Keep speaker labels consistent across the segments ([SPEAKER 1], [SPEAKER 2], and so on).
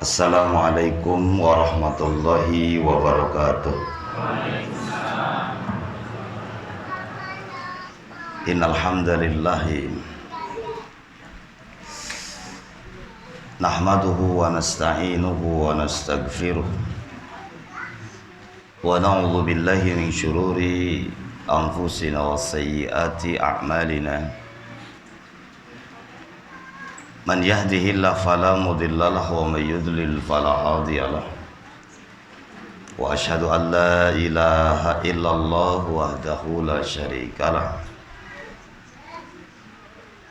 [SPEAKER 1] Assalamualaikum warahmatullahi wabarakatuh. Innal hamdalillah nahmaduhu wa nasta'inuhu wa nastaghfiruh wa na'udzu billahi min syururi anfusina wa sayyiati a'malina. Man yahdihillahu fala mudilla lahu wa may yudlil fala hadiya lahu. Wa asyhadu an la ilaha illallah wahdahu la syarika lah.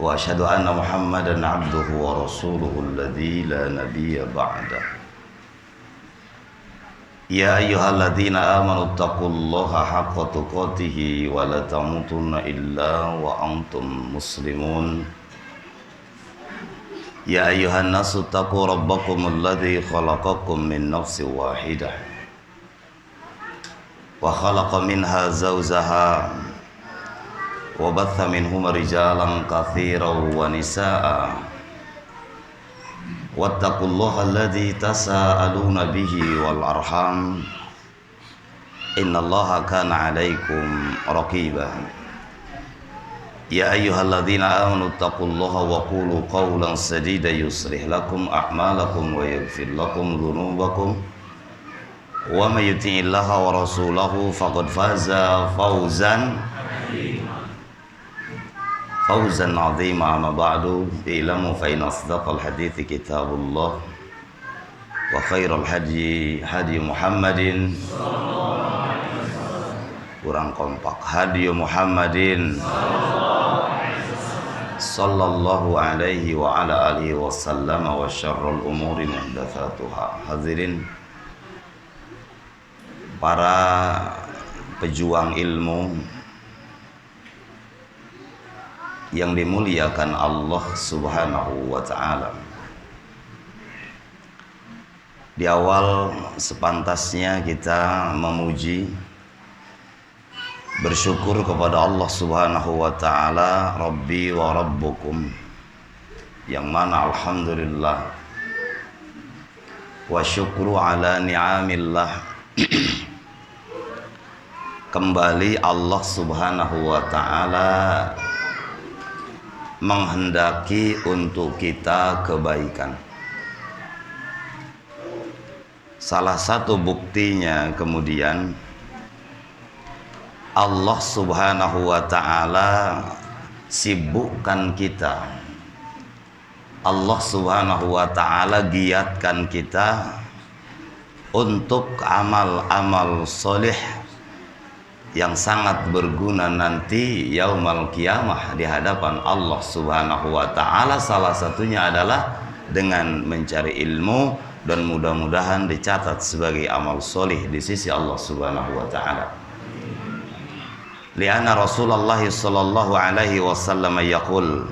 [SPEAKER 1] Wa asyhadu anna Muhammadan abduhu wa rasuluhu alladzi la nabiyya ba'da. Ya ayyuhalladzina amanu taqullaha haqqa tuqatih wa la tamutunna illa wa antum muslimun. Ya ayuhan nasu taqu rabbakumul ladzi khalaqakum min nafsin wahidah wa khalaqa minha zawjaha wa batha minhuma rijalan katsiran wa nisaa wattaqullaha alladzi tasaaluna bihi wal arham innallaha kana 'alaikum raqiba. Ya ayyuhalladzina amanu taqullaha wa qulu qawlan sadida yuslih lakum a'malakum wa yaghfir lakum dhunubakum wa may yuti'illaha wa rasulahu faqad faza fawzan 'azima. Amma ba'du, i'lamu fa inna asdaqal hadithi kitabullah wa khairal hadi Muhammadin kurang kompak hadi Muhammadin sallallahu alaihi wa ala alihi wa sallam wa syarrul umuri muhdatsatuha. Hadirin para pejuang ilmu yang dimuliakan Allah Subhanahu wa ta'ala. Di awal sepantasnya kita memuji, bersyukur kepada Allah Subhanahu wa ta'ala, Rabbi wa Rabbukum, yang mana alhamdulillah wa syukru ala ni'amillah, kembali Allah Subhanahu wa ta'ala menghendaki untuk kita kebaikan. Salah satu buktinya kemudian Allah Subhanahu wa ta'ala sibukkan kita, Allah Subhanahu wa ta'ala giatkan kita untuk amal-amal soleh yang sangat berguna nanti yaumal qiyamah di hadapan Allah Subhanahu wa ta'ala. Salah satunya adalah dengan mencari ilmu, dan mudah-mudahan dicatat sebagai amal soleh di sisi Allah Subhanahu wa ta'ala. Lianna Rasulullah sallallahu alaihi wasallam yaqul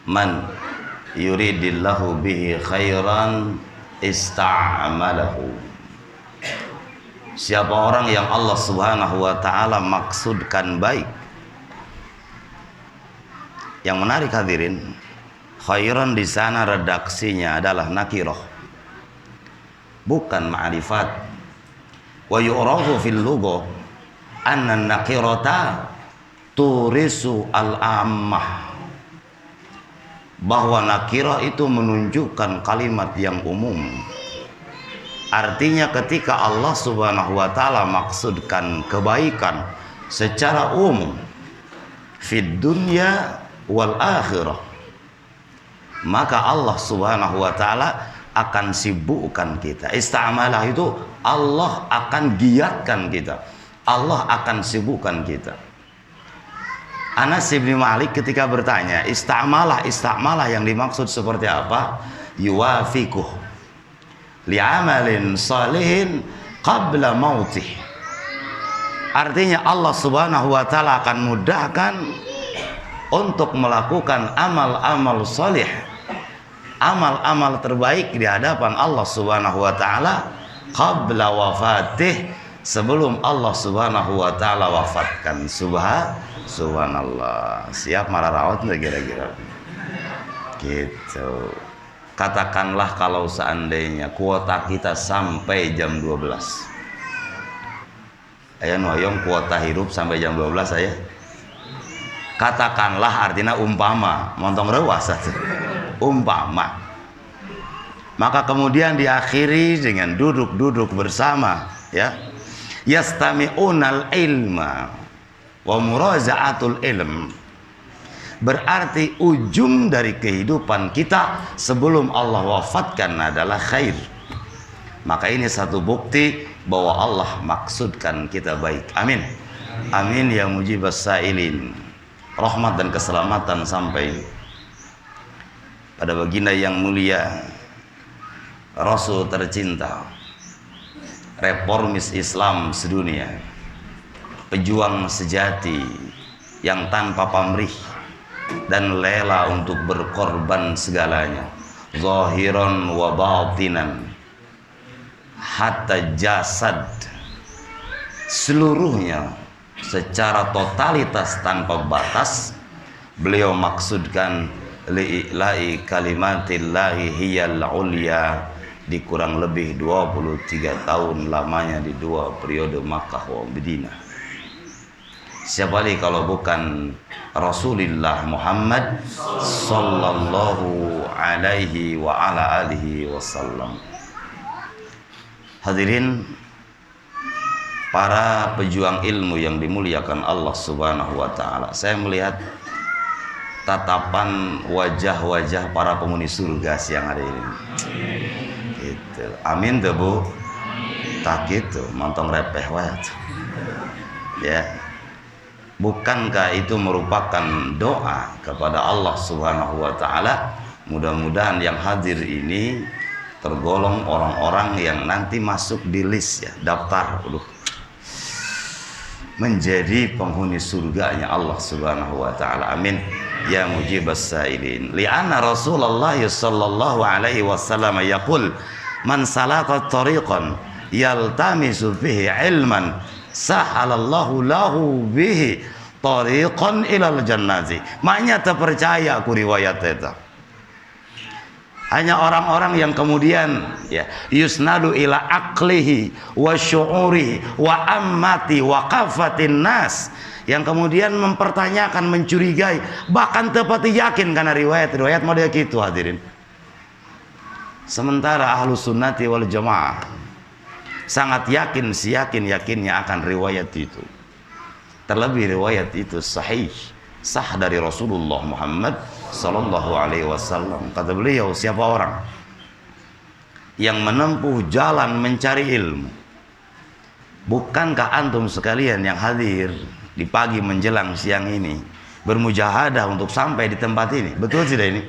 [SPEAKER 1] man yuridillahu bihi khairan ista'malahu. Siapa orang yang Allah Subhanahu wa ta'ala maksudkan baik. Yang menarik hadirin, khairan di sana redaksinya adalah nakirah, bukan ma'rifat. Wa yu'rafu fil lughah anna nakirata turisu al-ammah, bahwa nakirah itu menunjukkan kalimat yang umum. Artinya ketika Allah Subhanahu wa ta'ala maksudkan kebaikan secara umum fid dunya wal akhirah, maka Allah Subhanahu wa ta'ala akan sibukkan kita. Ista'malah itu Allah akan giatkan kita, Allah akan sibukkan kita. Anas bin Malik ketika bertanya, ista'malah yang dimaksud seperti apa? Yuwafiquh li'amalin salihin qabla mautih. Artinya Allah Subhanahu wa ta'ala akan mudahkan untuk melakukan amal-amal salih, amal-amal terbaik di hadapan Allah Subhanahu wa ta'ala qabla wafatih, sebelum Allah Subhanahu wa ta'ala wafatkan. Subhanallah. Siap marah rawat enggak kira-kira? Gitu. Katakanlah kalau seandainya kuota kita sampai jam 12. Aya noyong kuota hirup sampai jam 12 saya. Katakanlah artinya umpama, montong rewas umpama. Maka kemudian diakhiri dengan duduk-duduk bersama, ya. Yastami'unal ilma wa muraza'atul ilm. Berarti ujung dari kehidupan kita sebelum Allah wafatkan adalah khair. Maka ini satu bukti bahwa Allah maksudkan kita baik. Amin. Amin ya mujibas sa'ilin. Rahmat dan keselamatan sampai pada baginda yang mulia, Rasul tercinta, reformis Islam sedunia, pejuang sejati yang tanpa pamrih dan rela untuk berkorban segalanya, zahiran wa batinan, hatta jasad, seluruhnya secara totalitas tanpa batas. Beliau maksudkan li'ila'i kalimatillahi hiyal ulya, di kurang lebih 23 tahun lamanya di dua periode Makkah wa Madinah. Siapa lagi kalau bukan Rasulullah Muhammad sallallahu alaihi wa ala alihi wasallam. Hadirin para pejuang ilmu yang dimuliakan Allah Subhanahu wa taala, saya melihat tatapan wajah-wajah para penghuni surga siang hari ini. Gitu. Amin tuh Bu. Tak gitu, montong repeh wae. Ya. Bukankah itu merupakan doa kepada Allah Subhanahu wa taala? Mudah-mudahan yang hadir ini tergolong orang-orang yang nanti masuk di list, ya, daftar menjadi penghuni surganya Allah Subhanahu wa taala. Amin ya mujibas sa'ilin. Li'anna Rasulullah sallallahu alaihi wasallam yaqul man salaka tariqan yaltamisu fihi ilman sahalallahu lahu bihi tariqan ilal jannati. Maknya terpercaya aku riwayat itu. Hanya orang-orang yang kemudian, ya, yusnadu ila aqlihi wa syu'urihi wa ammati wa kafatin nas, yang kemudian mempertanyakan, mencurigai, bahkan tepati yakin karena riwayat-riwayat model gitu, hadirin. Sementara ahlu sunnati wal jamaah sangat yakin, yakinnya akan riwayat itu. Terlebih riwayat itu sahih, sah dari Rasulullah Muhammad sallallahu alaihi wasallam. Kata beliau, siapa orang yang menempuh jalan mencari ilmu, bukankah antum sekalian yang hadir di pagi menjelang siang ini bermujahadah untuk sampai di tempat ini? Betul tidak ini?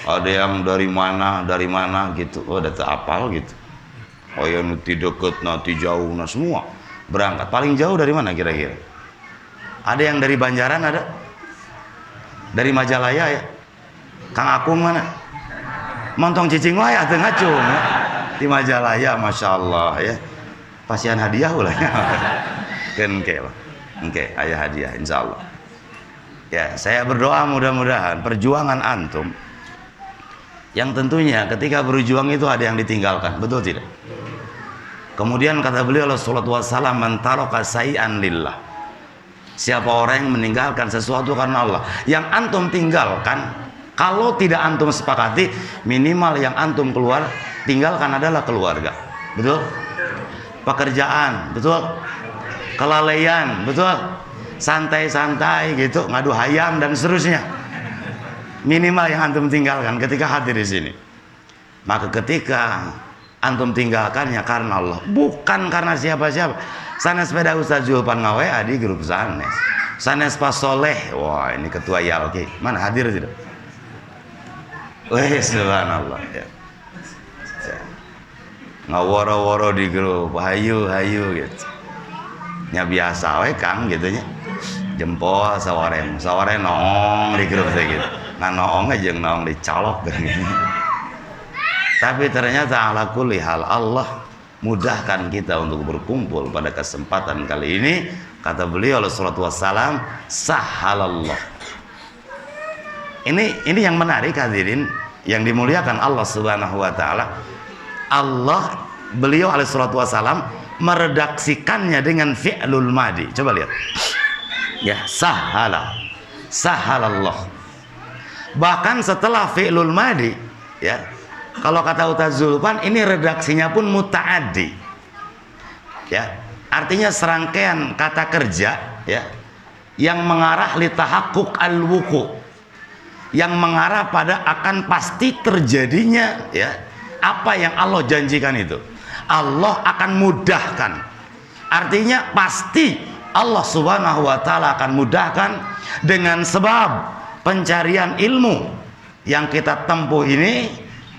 [SPEAKER 1] Ada yang dari mana gitu, oh data apal gitu. Oh yang nanti deket, nanti jauh, nah semua berangkat. Paling jauh dari mana kira-kira? Ada yang dari Banjaran, ada dari Majalaya, ya. Kang Akung mana? Montong cicing wae atuh ngacung, ya. Di Majalaya, masya Allah, ya. Pasian hadiah ulah. Kenke lah, oke, ayah hadiah, insya Allah. Ya, saya berdoa mudah-mudahan perjuangan antum, yang tentunya ketika berjuang itu ada yang ditinggalkan, betul tidak? Kemudian kata beliau sallallahu alaihi wasallam, man taraka syai'an lillah. Siapa orang yang meninggalkan sesuatu karena Allah, yang antum tinggalkan, kalau tidak antum sepakati, minimal yang antum tinggalkan adalah keluarga, betul? Pekerjaan, betul? Kelalaian, betul? Santai-santai gitu, ngadu hayam dan seterusnya. Minimal yang antum tinggalkan ketika hadir di sini. Maka ketika antum tinggalkannya karena Allah, bukan karena siapa-siapa. Sanes sepeda Ustaz Julpan ngawe di grup sanes. Sanes Pak Soleh, wah ini ketua Yalki, mana hadir tidak? Weh subhanallah, ya. Ngaworo-woro di grup, hayu gitu. Nya biasa we Kang gitunya. Jempol saware noong di grup saya gitu. Nah noong aja noong dicolok gitu. Tapi ternyata ala kulli hal Allah mudahkan kita untuk berkumpul pada kesempatan kali ini. Kata beliau sallallahu alaihi wasallam, sahalallah. Ini yang menarik hadirin. yang dimuliakan Allah Subhanahu wa taala, beliau alaihi salatu wasalam meredaksikannya dengan fi'lul madi. Coba lihat. Ya, sahalallah. Bahkan setelah fi'lul madi, ya, kalau kata Ustaz Zulfan, ini redaksinya pun muta'addi. Ya, artinya serangkaian kata kerja, ya, yang mengarah li tahaqquk al-wuqu', yang mengarah pada akan pasti terjadinya, ya, apa yang Allah janjikan itu. Allah akan mudahkan. Artinya pasti Allah Subhanahu wa taala akan mudahkan dengan sebab pencarian ilmu yang kita tempuh ini.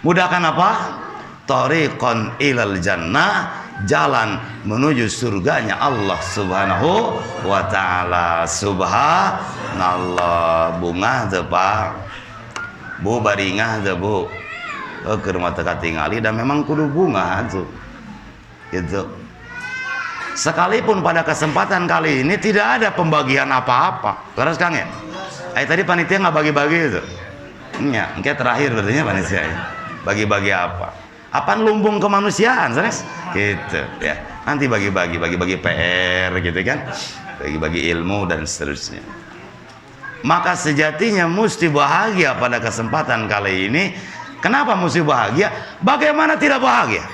[SPEAKER 1] Mudahkan apa? Thariqan ilal jannah, jalan menuju surganya Allah Subhanahu wa taala. Subhanallah. Bunga teu Pak, Bu baringah teu Bu, keur mah teu katingali dan memang kudu bunga tuh gitu. Sekalipun pada kesempatan kali ini tidak ada pembagian apa-apa. Terus Kang ya, tadi panitia nggak bagi-bagi itu ya, mungkin terakhir berarti panitia ya. Bagi-bagi apa? Apaan lumbung kemanusiaan, sanes? Gitu ya. Nanti bagi-bagi PR gitu kan, bagi-bagi ilmu dan seterusnya. Maka sejatinya mesti bahagia pada kesempatan kali ini. Kenapa mesti bahagia? Bagaimana tidak bahagia?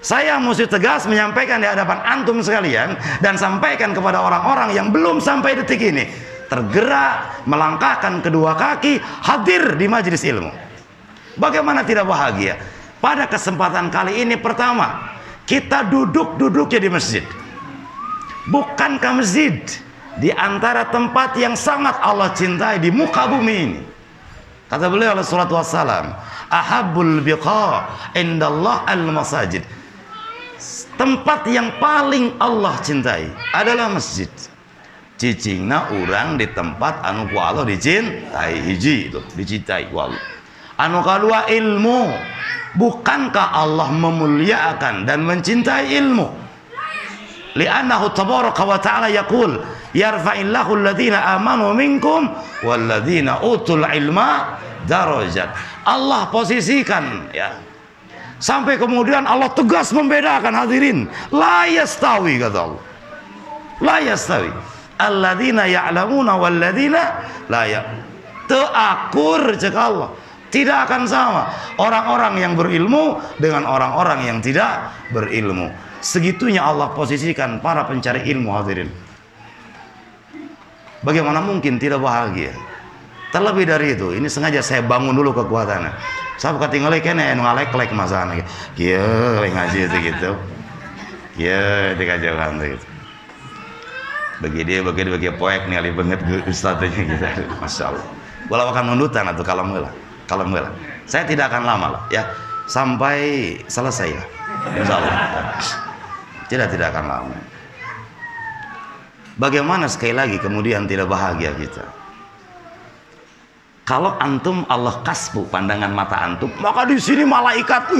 [SPEAKER 1] Saya mesti tegas menyampaikan di hadapan antum sekalian dan sampaikan kepada orang-orang yang belum sampai detik ini tergerak melangkahkan kedua kaki hadir di majelis ilmu. Bagaimana tidak bahagia? Pada kesempatan kali ini, pertama, kita duduknya di masjid. Bukankah masjid di antara tempat yang sangat Allah cintai di muka bumi ini? Kata beliau alaihi salatu wassalam, ahabbul biqa indallah al-masajid. Tempat yang paling Allah cintai adalah masjid. Cicingna urang di tempat anu ku Allah dicintai, hiji itu dicintai ku Allah. Anu kadua ilmu. Bukankah Allah memuliakan dan mencintai ilmu? Li'annahu tabaraka wa ta'ala yaqul yarfa'illahu alladhina amanu minkum walladhina utul ilma darajat. Allah posisikan, ya, sampai kemudian Allah tegas membedakan, hadirin. La yastawi, kata Allah. La yastawi alladzina ya'lamuna walladzina la ya'lamun. Teakur cek Allah. Tidak akan sama orang-orang yang berilmu dengan orang-orang yang tidak berilmu. Segitunya Allah posisikan para pencari ilmu, hadirin. Bagaimana mungkin tidak bahagia? Terlebih dari itu, ini sengaja saya bangun dulu kekuatannya. Saya bukan tinggal kene ngalek-lek masana kieu ngaji itu gitu. Kieu dikajauhan gitu. Bagi poek ningali banget ustadznya gitu. Masyaallah. Bola akan mundutan atau kalau meula. Saya tidak akan lama lah ya, sampai selesai lah. Insyaallah. Tidak akan lama. Bagaimana sekali lagi kemudian tidak bahagia kita? Kalau antum Allah kasbu pandangan mata antum, maka di sini malaikat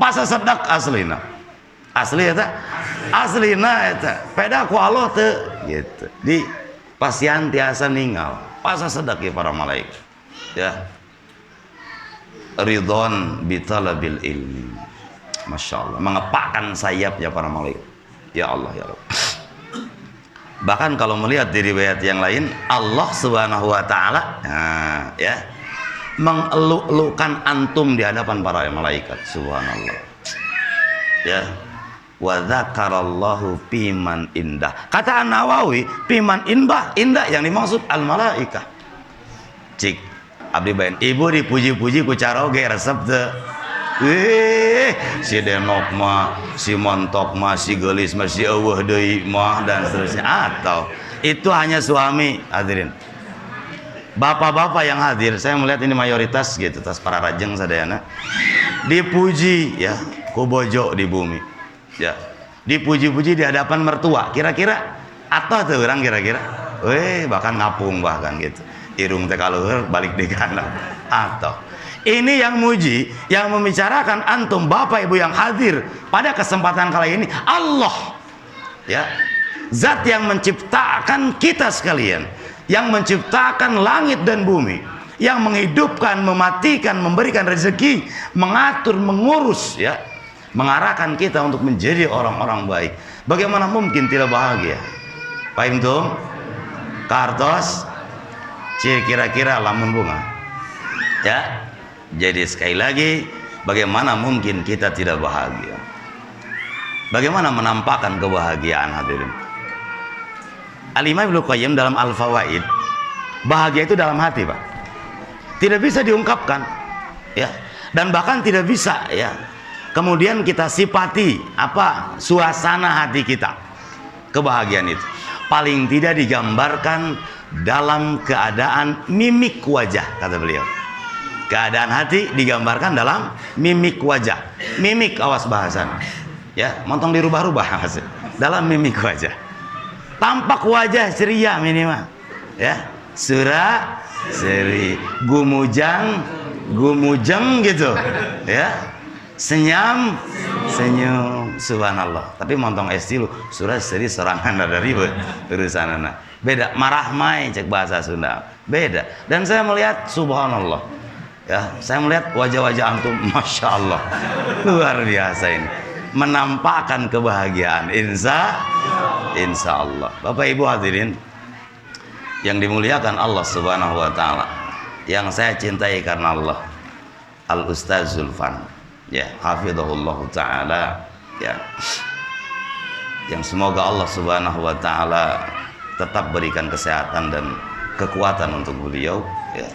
[SPEAKER 1] pasa sedak aslina. Asli eta? Aslina eta. Peda ku Allah teu gitu. Di pasian tiasa ninggal. Pasa sedak ya para malaikat. Ya. Ridwan bitalabil ilmi. Masya Allah, mengepakkan sayapnya para malaikat. Ya Allah, ya Allah. Bahkan kalau melihat di riwayat yang lain, Allah Subhanahu wa taala ya, mengeluk-elukan antum di hadapan para malaikat. Subhanallah. Ya. Wa dzakarallahu piman indah. Kata An-Nawawi, piman indah yang dimaksud al-malaikah. Cik abdi bayan, ibu dipuji-puji ku caroge resep teu. Si denok mah, si montok mah, si gelis mah, si eueuh deui mah dan seterusnya. Atau itu hanya suami, hadirin. Bapak-bapak yang hadir, saya melihat ini mayoritas gitu, tas para rajeng sadayana. Dipuji ya, ku bojo di bumi. Ya. Dipuji-puji di hadapan mertua. Kira-kira atau tuh orang kira-kira? Bahkan ngapung bahkan gitu. Irung teh kaluhur balik di kanan. Atau ini yang muji, yang membicarakan antum bapak ibu yang hadir pada kesempatan kali ini Allah, ya, zat yang menciptakan kita sekalian, yang menciptakan langit dan bumi, yang menghidupkan, mematikan, memberikan rezeki, mengatur, mengurus, ya, mengarahkan kita untuk menjadi orang-orang baik. Bagaimana mungkin tidak bahagia? Paham tuh? Kartos, kira-kira lamun bunga. Ya, jadi sekali lagi, bagaimana mungkin kita tidak bahagia? Bagaimana menampakkan kebahagiaan, hadirin? Al-Imam Ibnu Qayyim dalam Al-Fawaid, bahagia itu dalam hati, Pak. Tidak bisa diungkapkan, ya, dan bahkan tidak bisa, ya, kemudian kita sifati apa suasana hati kita. Kebahagiaan itu paling tidak digambarkan dalam keadaan mimik wajah, kata beliau. Keadaan hati digambarkan dalam mimik wajah. Mimik, awas bahasan, ya, montong dirubah-rubah dalam mimik wajah. Tampak wajah ceria minimal, ya, surah seri, gumujang gitu, ya, senyum, subhanallah. Tapi montong es lu surah seri serangan ada ribet urusan anak. Beda, marah mai cek bahasa Sunda. Beda. Dan saya melihat subhanallah, ya, saya melihat wajah-wajah antum, masya Allah, luar biasa ini, menampakkan kebahagiaan. Insya Allah. Bapak Ibu hadirin yang dimuliakan Allah Subhanahu wa taala, yang saya cintai karena Allah, Al Ustaz Zulfan, ya, hafizahullah taala, ya, yang semoga Allah Subhanahu wa taala tetap berikan kesehatan dan kekuatan untuk beliau, ya,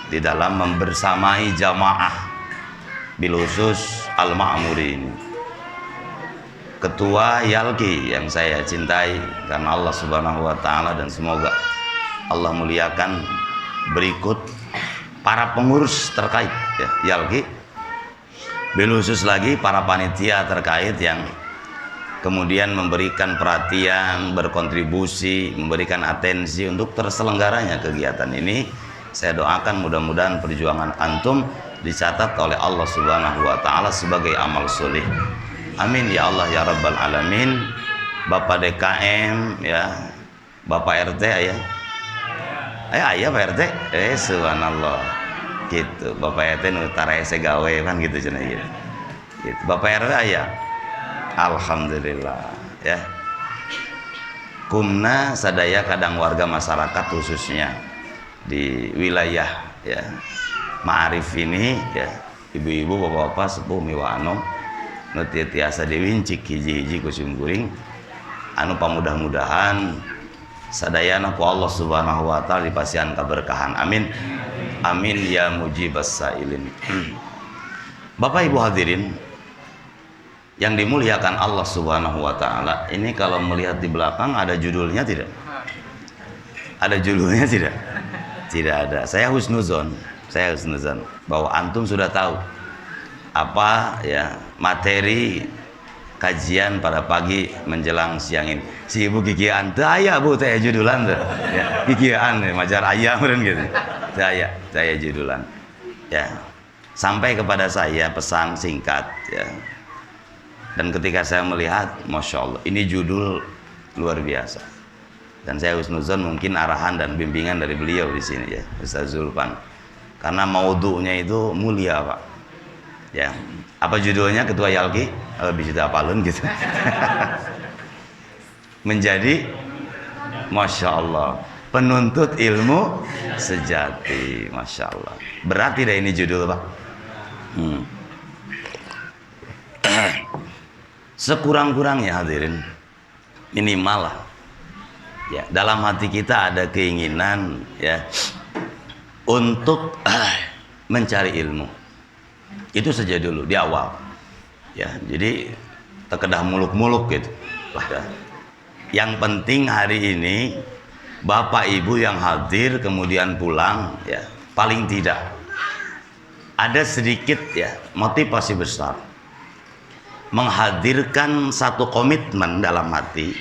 [SPEAKER 1] di dalam membersamai jamaah bil khusus Al-Ma'muri ini. Ketua Yalki yang saya cintai karena Allah Subhanahu wa taala, dan semoga Allah muliakan berikut para pengurus terkait, ya, Yalki, bil khusus lagi para panitia terkait yang kemudian memberikan perhatian, berkontribusi, memberikan atensi untuk terselenggaranya kegiatan ini. Saya doakan mudah-mudahan perjuangan antum dicatat oleh Allah Subhanahu wa taala sebagai amal soleh. Amin ya Allah ya Rabbal alamin. Bapak DKM, ya, Bapak RT, ya. Ayah Pak RT, subhanallah, gitu. Bapak RT nutara gawe kan gitu cenah gitu. Gitu. Bapak RW ayah, alhamdulillah, ya. Kumna sadaya kadang warga masyarakat khususnya di wilayah, ya, Ma'arif ini, ya, ibu-ibu, bapak-bapak, sepuh miwano nu tiasa diwincik hiji-hiji kusum kuring anu pamudah-mudahan sadayana ku Allah Subhanahu wa taala dipasihan keberkahan. Amin. Amin ya mujibas sailin. Bapak Ibu hadirin yang dimuliakan Allah Subhanahu wa taala, ini kalau melihat di belakang ada judulnya tidak? Ada judulnya tidak? Tidak ada. Saya husnuzon bahwa antum sudah tahu apa, ya, materi kajian pada pagi menjelang siang ini. Si ibu kikian teu aya bu teh judulan teh, ya, kikian majar ayam meureun gitu. Teu aya judulan. Ya. Sampai kepada saya pesan singkat, ya. Dan ketika saya melihat, masya Allah, ini judul luar biasa. Dan saya husnuzon mungkin arahan dan bimbingan dari beliau di sini, ya, Ustaz Zulfan. Karena maudhu'nya itu mulia, Pak. Ya, apa judulnya Ketua Yalki? Bisa apalun gitu. Menjadi, masya Allah, penuntut ilmu sejati, masya Allah. Berat tidak ini judul, Pak? Sekurang-kurangnya hadirin, minimal lah, ya, dalam hati kita ada keinginan, ya, untuk mencari ilmu. Itu saja dulu di awal, ya. Jadi terkedah muluk-muluk gitu lah, ya. Yang penting hari ini Bapak Ibu yang hadir kemudian pulang, ya, paling tidak ada sedikit, ya, motivasi besar menghadirkan satu komitmen dalam hati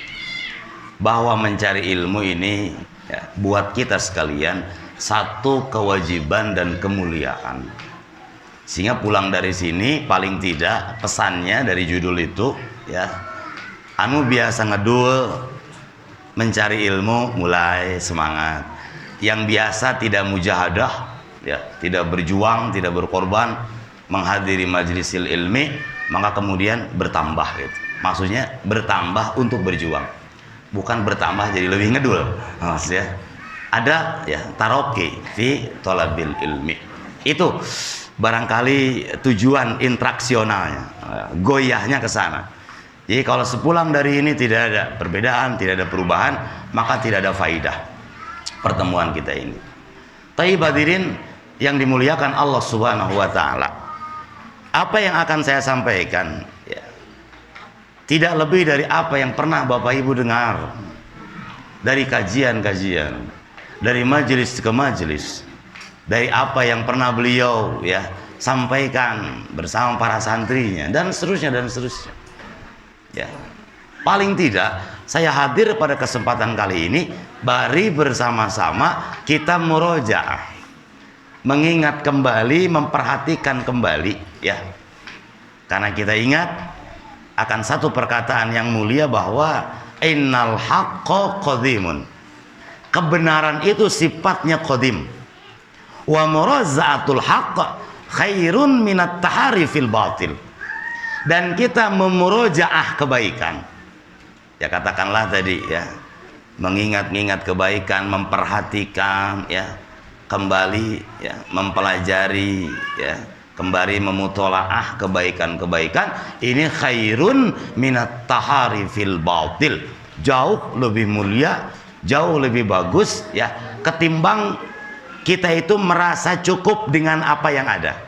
[SPEAKER 1] bahwa mencari ilmu ini, ya, buat kita sekalian satu kewajiban dan kemuliaan. Sehingga pulang dari sini paling tidak pesannya dari judul itu, ya, anu biasa ngedul mencari ilmu mulai semangat, yang biasa tidak mujahadah ya, tidak berjuang, tidak berkorban menghadiri majlisil ilmi, maka kemudian bertambah gitu. Maksudnya bertambah untuk berjuang, bukan bertambah jadi lebih ngedul. Maksudnya ada ya taroki fi thalabil ilmi. Itu barangkali tujuan intraksionalnya, goyahnya ke sana. Jadi kalau sepulang dari ini tidak ada perbedaan, tidak ada perubahan, maka tidak ada faidah pertemuan kita ini. Tayyib hadirin yang dimuliakan Allah Subhanahu wa taala. Apa yang akan saya sampaikan ya, tidak lebih dari apa yang pernah Bapak Ibu dengar dari kajian-kajian, dari majelis ke majelis, dari apa yang pernah beliau ya sampaikan bersama para santrinya dan seterusnya dan seterusnya. Ya, paling tidak saya hadir pada kesempatan kali ini bari bersama-sama kita murojaah, mengingat kembali, memperhatikan kembali ya. Karena kita ingat akan satu perkataan yang mulia bahwa innal haqqo qadimun. Kebenaran itu sifatnya qadim. Wa murazaatul haqq khairun minat taharifil batil. Dan kita memurojaah kebaikan. Ya katakanlah tadi ya, mengingat-ingat kebaikan, memperhatikan ya, kembali ya, mempelajari ya, kembali memutolaah kebaikan-kebaikan, ini khairun minat taharifil batil. Jauh lebih mulia, jauh lebih bagus ya, ketimbang kita itu merasa cukup dengan apa yang ada.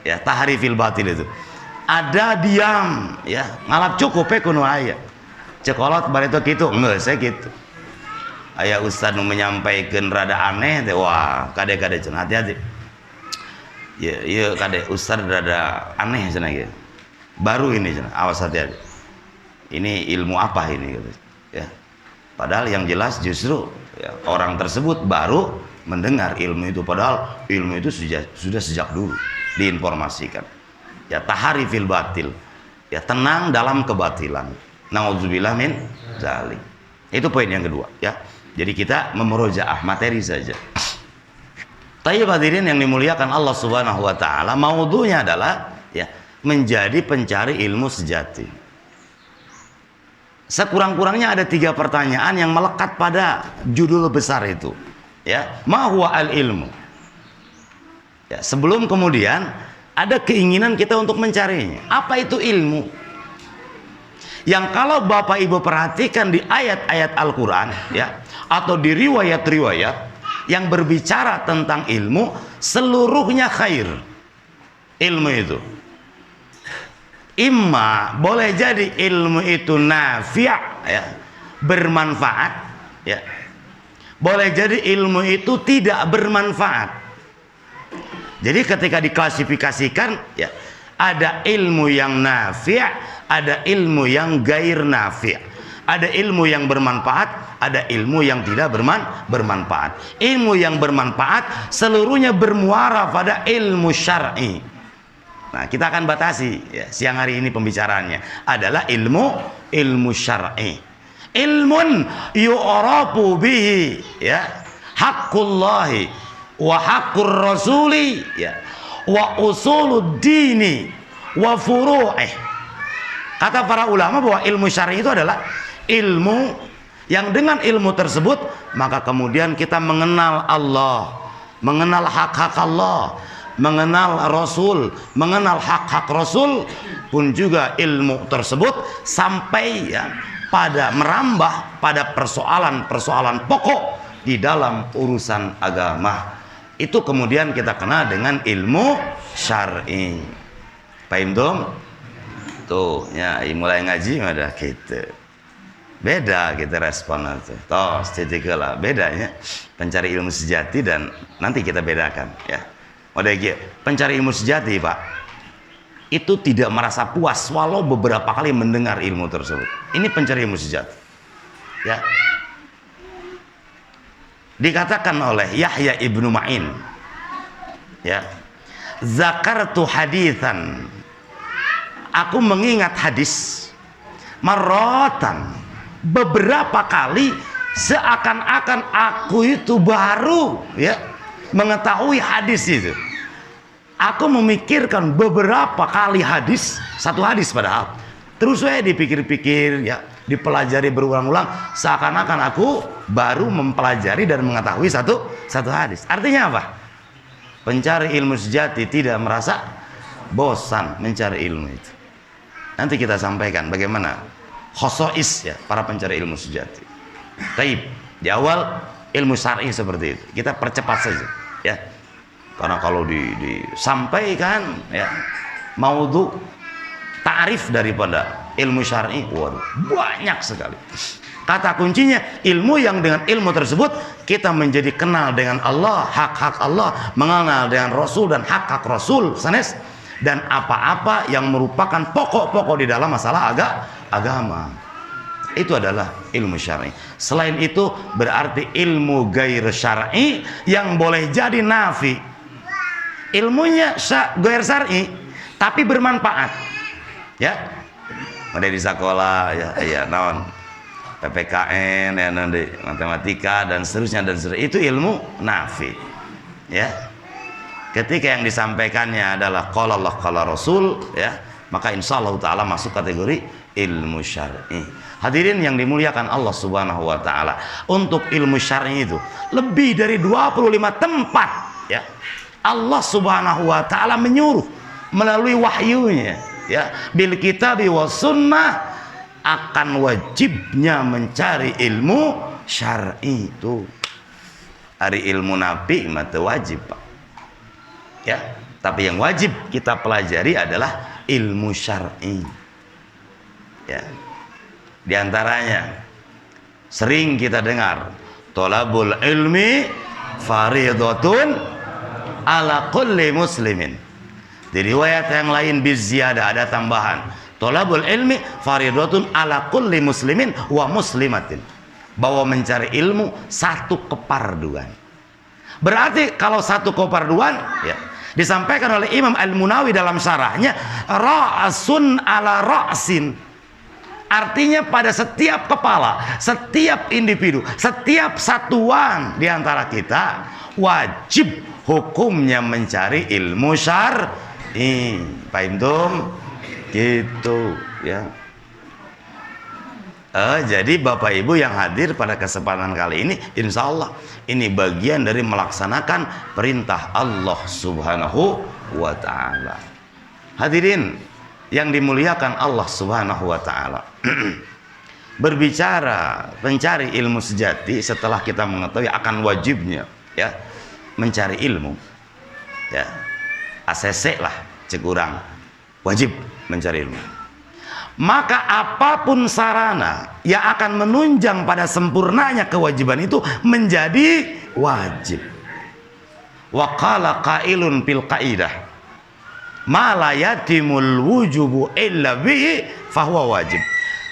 [SPEAKER 1] Ya, taharifil batil itu. Ada diam ya, ngalap cukup kuno aya. Cekolot bari itu gitu, enggak saya gitu. Aya ustaz nu menyampaikan rada aneh teh, wah kade-kade cenah hati-hati. Ya, iya kade ustaz rada aneh cenah gitu. Baru ini cenah, awas hati-hati. Ini ilmu apa ini gitu. Ya. Padahal yang jelas justru ya, orang tersebut baru mendengar ilmu itu, padahal ilmu itu sudah sejak dulu diinformasikan. Ya taharifil batil, ya tenang dalam kebatilan. Nauzubillah min dzalik. Itu poin yang kedua ya. Jadi kita memurojaah materi saja. Tayyib hadirin yang dimuliakan Allah Subhanahu wa taala, maudhunya adalah ya menjadi pencari ilmu sejati. Sekurang-kurangnya ada 3 pertanyaan yang melekat pada judul besar itu. Ya, ma huwa al ilmu. Ya, sebelum kemudian ada keinginan kita untuk mencarinya. Apa itu ilmu? Yang kalau Bapak Ibu perhatikan di ayat-ayat Al-Quran ya, atau di riwayat-riwayat yang berbicara tentang ilmu, seluruhnya khair. Ilmu itu imma boleh jadi ilmu itu nafi' ya, bermanfaat ya. Boleh jadi ilmu itu tidak bermanfaat. Jadi ketika diklasifikasikan ya, ada ilmu yang nafi', ada ilmu yang gair nafi'. Ada ilmu yang bermanfaat, ada ilmu yang tidak bermanfaat. Ilmu yang bermanfaat seluruhnya bermuara pada ilmu syar'i. Nah, kita akan batasi ya, siang hari ini pembicaraannya adalah ilmu syar'i. Ilmun yu'rafu bihi ya, haqqullahi wa haqqur rasuli ya, wa usulud dini wa furu'ih. Kata para ulama bahwa ilmu syar'i itu adalah ilmu yang dengan ilmu tersebut maka kemudian kita mengenal Allah, mengenal hak-hak Allah, mengenal Rasul, mengenal hak-hak Rasul, pun juga ilmu tersebut sampai ya pada merambah pada persoalan-persoalan pokok di dalam urusan agama. Itu kemudian kita kenal dengan ilmu syar'i. Paham dong? Tuh, ya mulai ngaji ada gitu. Beda kita respon itu. Toh, lah bedanya pencari ilmu sejati dan nanti kita bedakan ya. Model pencari ilmu sejati, Pak, itu tidak merasa puas walau beberapa kali mendengar ilmu tersebut. Ini pencari ilmu sejati. Ya. Dikatakan oleh Yahya ibnu Ma'in ya, zakartu haditsan, aku mengingat hadis marratan, beberapa kali seakan-akan aku itu baru ya mengetahui hadis itu. Aku memikirkan beberapa kali hadis, satu hadis padahal. Terus saya dipikir-pikir, ya, dipelajari berulang-ulang, seakan-akan aku baru mempelajari dan mengetahui satu hadis. Artinya apa? Pencari ilmu sejati tidak merasa bosan mencari ilmu itu. Nanti kita sampaikan bagaimana khosois, ya, para pencari ilmu sejati. Taib, di awal ilmu syar'i seperti itu. Kita percepat saja, ya. Karena kalau disampaikan, ya, maudhu ta'rif daripada ilmu syar'i, waduh, banyak sekali. Kata kuncinya ilmu yang dengan ilmu tersebut kita menjadi kenal dengan Allah, hak-hak Allah, mengenal dengan Rasul dan hak-hak Rasul sanes, dan apa-apa yang merupakan pokok-pokok di dalam masalah agama. Itu adalah ilmu syar'i. Selain itu berarti ilmu gair syar'i yang boleh jadi nafi. Ilmunya gair syar'i tapi bermanfaat. Ya. Ada di sekolah, ya naon PPKN, ya, nanti matematika dan seterusnya dan seterusnya. Itu ilmu nafi. Ya. Ketika yang disampaikannya adalah qala Allah qala Rasul, ya, maka insyaallah taala masuk kategori ilmu syar'i. Hadirin yang dimuliakan Allah Subhanahu wa taala, untuk ilmu syar'i itu lebih dari 25 tempat, ya, Allah Subhanahu wa taala menyuruh melalui wahyunya, ya, bil kitabi was sunnah akan wajibnya mencari ilmu syar'i itu. Ari ilmu nabi mata wajib, Pak. Ya, tapi yang wajib kita pelajari adalah ilmu syar'i. Ya. Di antaranya sering kita dengar thalabul ilmi faridatun ala kulli muslimin. Di riwayat yang lain biziyadah ada tambahan thalabul ilmi faridatun ala kulli muslimin wa muslimatin, bahwa mencari ilmu satu keparduan. Berarti kalau satu keparduan, ya, disampaikan oleh Imam Al-Munawi dalam syarahnya, ra'sun ala ra'sin. Artinya pada setiap kepala, setiap individu, setiap satuan di antara kita wajib hukumnya mencari ilmu syar'i. Paham tum? Gitu, ya. Jadi Bapak Ibu yang hadir pada kesempatan kali ini, insya Allah ini bagian dari melaksanakan perintah Allah Subhanahu wa ta'ala. Hadirin yang dimuliakan Allah Subhanahu wa ta'ala, berbicara mencari ilmu sejati setelah kita mengetahui akan wajibnya, ya, mencari ilmu, ya, ACC lah cek urang, wajib mencari ilmu. Maka apapun sarana yang akan menunjang pada sempurnanya kewajiban itu menjadi wajib. Wa qala qailun fil qaidah ma la yatimul wujubu illa bihi fahuwa wajib.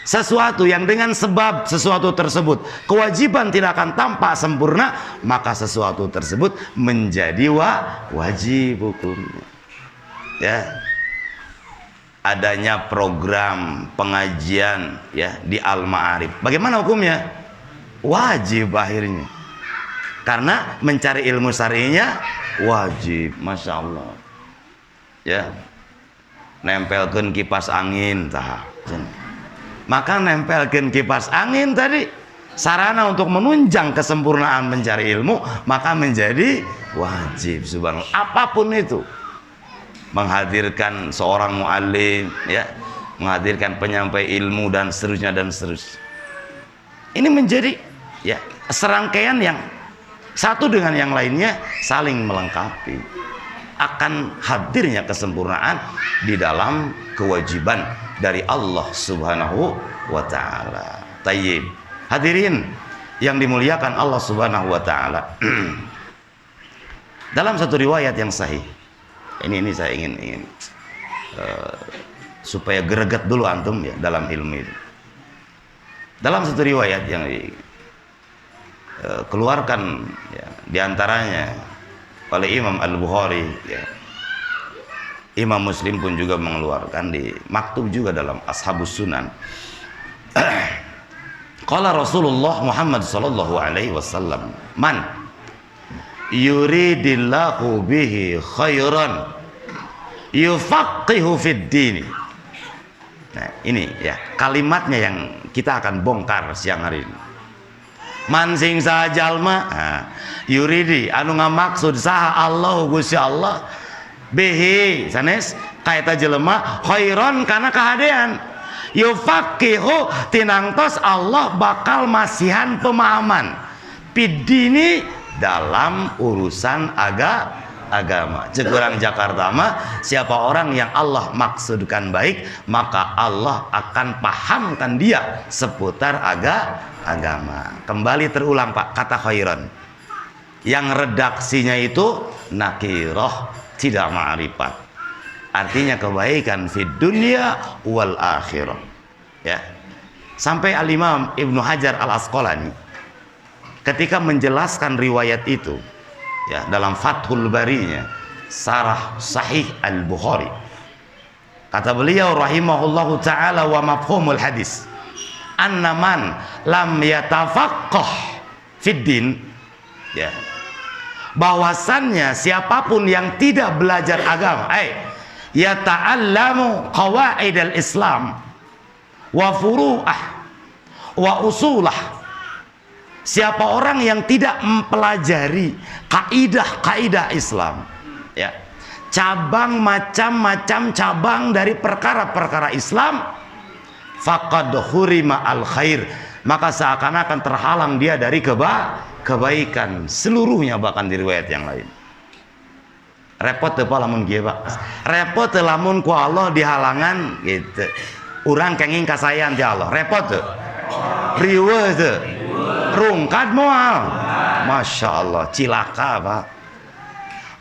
[SPEAKER 1] Sesuatu yang dengan sebab sesuatu tersebut kewajiban tidak akan tampak sempurna, maka sesuatu tersebut menjadi wajib hukumnya. Ya. Adanya program pengajian, ya, di Al-Ma'arif. Bagaimana hukumnya? Wajib akhirnya. Karena mencari ilmu syar'inya wajib, Masya Allah. Ya. Nempelkan kipas angin tah. Maka nempelkan kipas angin tadi sarana untuk menunjang kesempurnaan mencari ilmu, maka menjadi wajib, subhanallah. Apapun itu, menghadirkan seorang muallim, ya, menghadirkan penyampai ilmu dan seterusnya dan seterusnya. Ini menjadi, ya, serangkaian yang satu dengan yang lainnya saling melengkapi. Akan hadirnya kesempurnaan di dalam kewajiban dari Allah Subhanahu wa ta'ala. Tayyib. Hadirin yang dimuliakan Allah Subhanahu wa ta'ala. Dalam satu riwayat yang sahih, ini saya ingin supaya greget dulu antum, ya, dalam ilmu itu. Dalam satu riwayat yang keluarkan, ya, diantaranya oleh Imam Al-Bukhari, ya, Imam Muslim pun juga mengeluarkan, di maktub juga dalam Ashabus Sunan. Qala Rasulullah Muhammad sallallahu alaihi wasallam, man yuridillahu bihi khairan yufaqihu fid din. Nah, ini ya kalimatnya yang kita akan bongkar siang hari ini. Mansing saha jalma yuridi anu ngamaksud saha Allah Gusti Allah bihi sanes kaeta jelema khairan kana kahadean yufaqihu tinangtos Allah bakal masihan pemahaman pidini dalam urusan agama. Cek urang Jakarta mah siapa orang yang Allah maksudkan baik maka Allah akan pahamkan dia seputar agama. Kembali terulang Pak kata khairan yang redaksinya itu nakirah tidak ma'rifat, artinya kebaikan fid dunya wal akhirah ya. Sampai Al-Imam Ibnu Hajar Al-Asqalani ketika menjelaskan riwayat itu ya dalam Fathul Barinya Sarah Sahih Al-Bukhari, kata beliau rahimahullahu taala wa mafhumul hadis anna man lam yatafaqqah fid din ya, bahwasannya siapapun yang tidak belajar agama yata'allamu qawaidal Islam wa furu'ah wa usulah, siapa orang yang tidak mempelajari kaidah-kaidah Islam ya, cabang macam-macam cabang dari perkara-perkara Islam, faqad hurima al khair, maka seakan-akan terhalang dia dari kebaikan seluruhnya, bahkan di riwayat yang lain. Repot teu lamun kieu Pak, repot teu lamun ku Allah dihalangan gitu, urang kenging kasayan ti Allah, repot teu, riweuh teu, rungkad moal, masya Allah, cilaka Pak.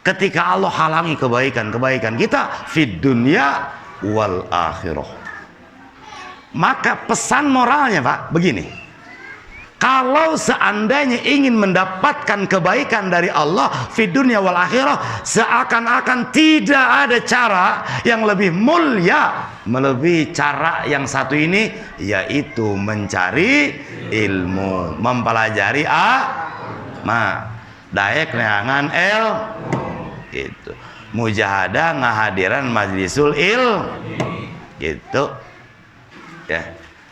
[SPEAKER 1] Ketika Allah halangi kebaikan kita fid dunya wal akhirah, maka pesan moralnya Pak begini: kalau seandainya ingin mendapatkan kebaikan dari Allah fid dunya wal akhirah, seakan-akan tidak ada cara yang lebih mulia melebihi cara yang satu ini, yaitu mencari ilmu, mempelajari daek neangan gitu, mujahadah ngahadiran majlisul gitu ya.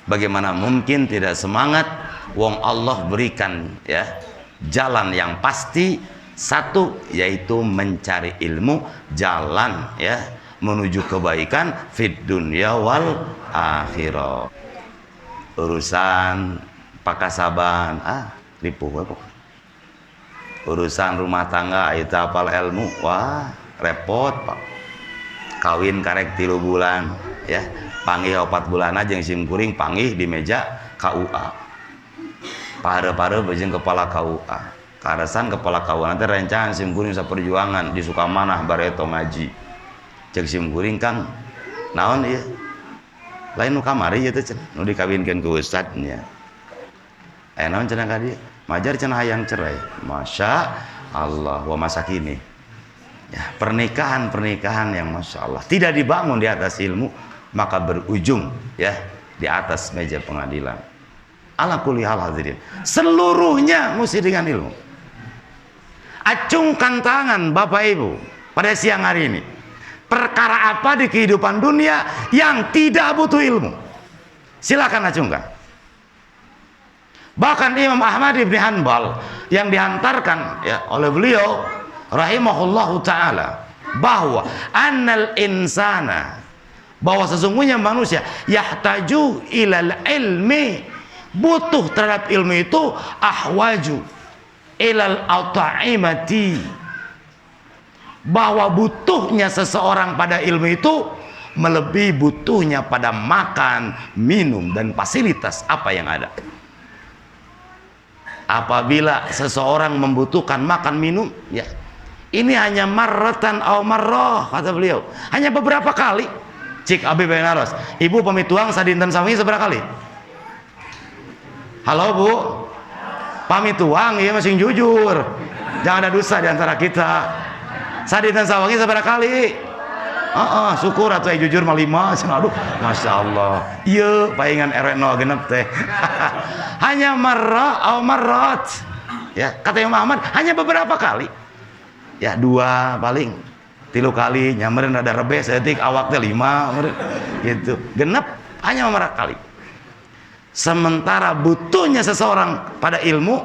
[SPEAKER 1] Bagaimana mungkin tidak semangat wong Allah berikan ya jalan yang pasti satu, yaitu mencari ilmu, jalan ya menuju kebaikan fid dunya wal akhirah. Urusan pakasaban ripuh apa, urusan rumah tangga itu apal ilmu, wah repot Pak. Kawin karek 3 bulan ya, panggih 4 bulan aja yang simkuring panggih di meja KUA, pare-pare bejeng kepala KUA, karesan kepala KUA nanti rencangan simkuring saperjuangan di Sukamanah bareto ngaji, cek simkuring Kang naon ieu lain nu kamari ieu teh nu dikawinkeun ku ustadnya naon cenah ka dieu majar cenah hayang cerai, masya Allah. Wa masa kini ya, pernikahan yang masya Allah tidak dibangun di atas ilmu, maka berujung ya di atas meja pengadilan. Ala kulli hal hadirin, seluruhnya mesti dengan ilmu. Acungkan tangan Bapak Ibu pada siang hari ini, perkara apa di kehidupan dunia yang tidak butuh ilmu? Silakan acungkan. Bahkan Imam Ahmad ibn Hanbal yang dihantarkan ya oleh beliau rahimahullahu ta'ala, bahwa annal insana, bahwa sesungguhnya manusia yahtaju ilal ilmi, butuh terhadap ilmu itu, ahwaju ilal at'imati, bahwa butuhnya seseorang pada ilmu itu melebihi butuhnya pada makan, minum, dan fasilitas apa yang ada. Apabila seseorang membutuhkan makan minum ya, ini hanya marratan aw marrah, kata beliau, hanya beberapa kali. Cik abi benaros, ibu pamituang sadinten sawi seberapa kali? Halo Bu, pamituang ya masing jujur, jangan ada dusta di antara kita. Sadinten sawangi seberapa kali? Syukur atau jujur mah 5. Aduh, masya Allah. Iya, palingan RW 0 genep teh. Hanya marrah atau marrat. Ya, kata Imam Ahmad hanya beberapa kali. Ya 2 paling 3 kali nyamperin ada rebe setik awaknya 5 gitu. Genep hanya memerah kali. Sementara butuhnya seseorang pada ilmu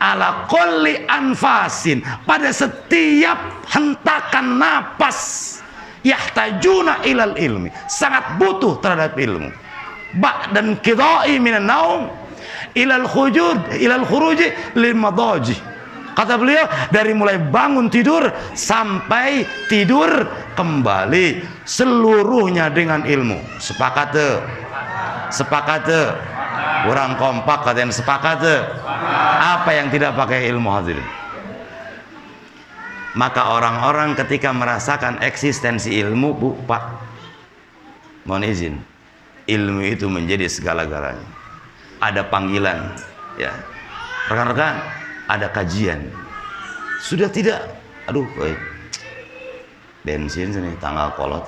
[SPEAKER 1] ala kulli anfasin, pada setiap hentakan napas, yahtajuna ilal ilmi, sangat butuh terhadap ilmu. Ba'dan qidai minan naum ilal khuruji lil madaji. Kata beliau, dari mulai bangun tidur sampai tidur kembali, seluruhnya dengan ilmu. Sepakat tuh? Sepakat tuh? Kurang kompak katanya. Sepakat tuh? Apa yang tidak pakai ilmu, hadirin? Maka orang-orang ketika merasakan eksistensi ilmu, Bu, Pak, mohon izin, ilmu itu menjadi segala-galanya. Ada panggilan, ya, rekan-rekan, ada kajian. Sudah tidak, aduh, baik, bensin sini tanggal kolot,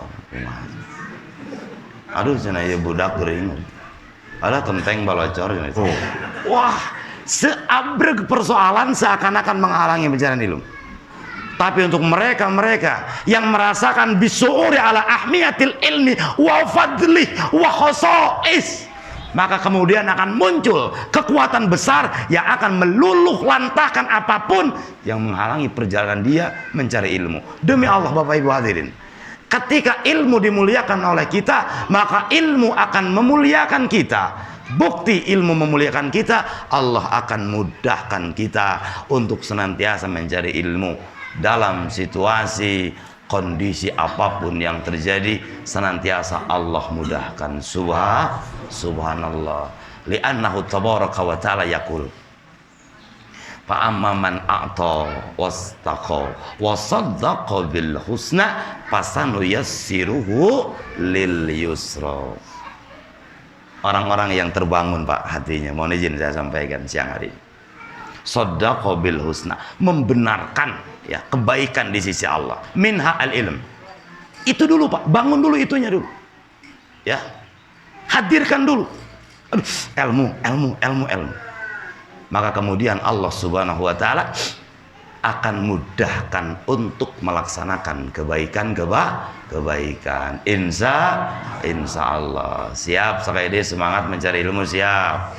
[SPEAKER 1] aduh, sana ya budak gering, ada tenteng balocor, wah, seabrek persoalan seakan-akan menghalangi pencarian ilmu. Tapi untuk mereka yang merasakan bisuuri ala ahmiyatil ilmi wa fadlih wa khosais, maka kemudian akan muncul kekuatan besar yang akan meluluh lantahkan apapun yang menghalangi perjalanan dia mencari ilmu. Demi Allah, Bapak Ibu hadirin, ketika ilmu dimuliakan oleh kita, maka ilmu akan memuliakan kita. Bukti ilmu memuliakan kita, Allah akan mudahkan kita untuk senantiasa mencari ilmu dalam situasi kondisi apapun yang terjadi. Senantiasa Allah mudahkan. Subhanallah, li'annahu tabaraka wa ta'ala yaqul fa amma man a'ta wastaqa wa saddaqa bil husna fasanuyassiruhu lil yusra. Orang-orang yang terbangun, Pak, hatinya, mohon izin saya sampaikan siang hari ini, saddaqa bil husna, membenarkan, ya, kebaikan di sisi Allah. Minha al ilm, itu dulu, Pak, bangun dulu itunya dulu, ya, hadirkan dulu. Aduh, ilmu. Maka kemudian Allah Subhanahu wa ta'ala akan mudahkan untuk melaksanakan kebaikan. Insya Allah. Siap sekali dia semangat mencari ilmu, siap.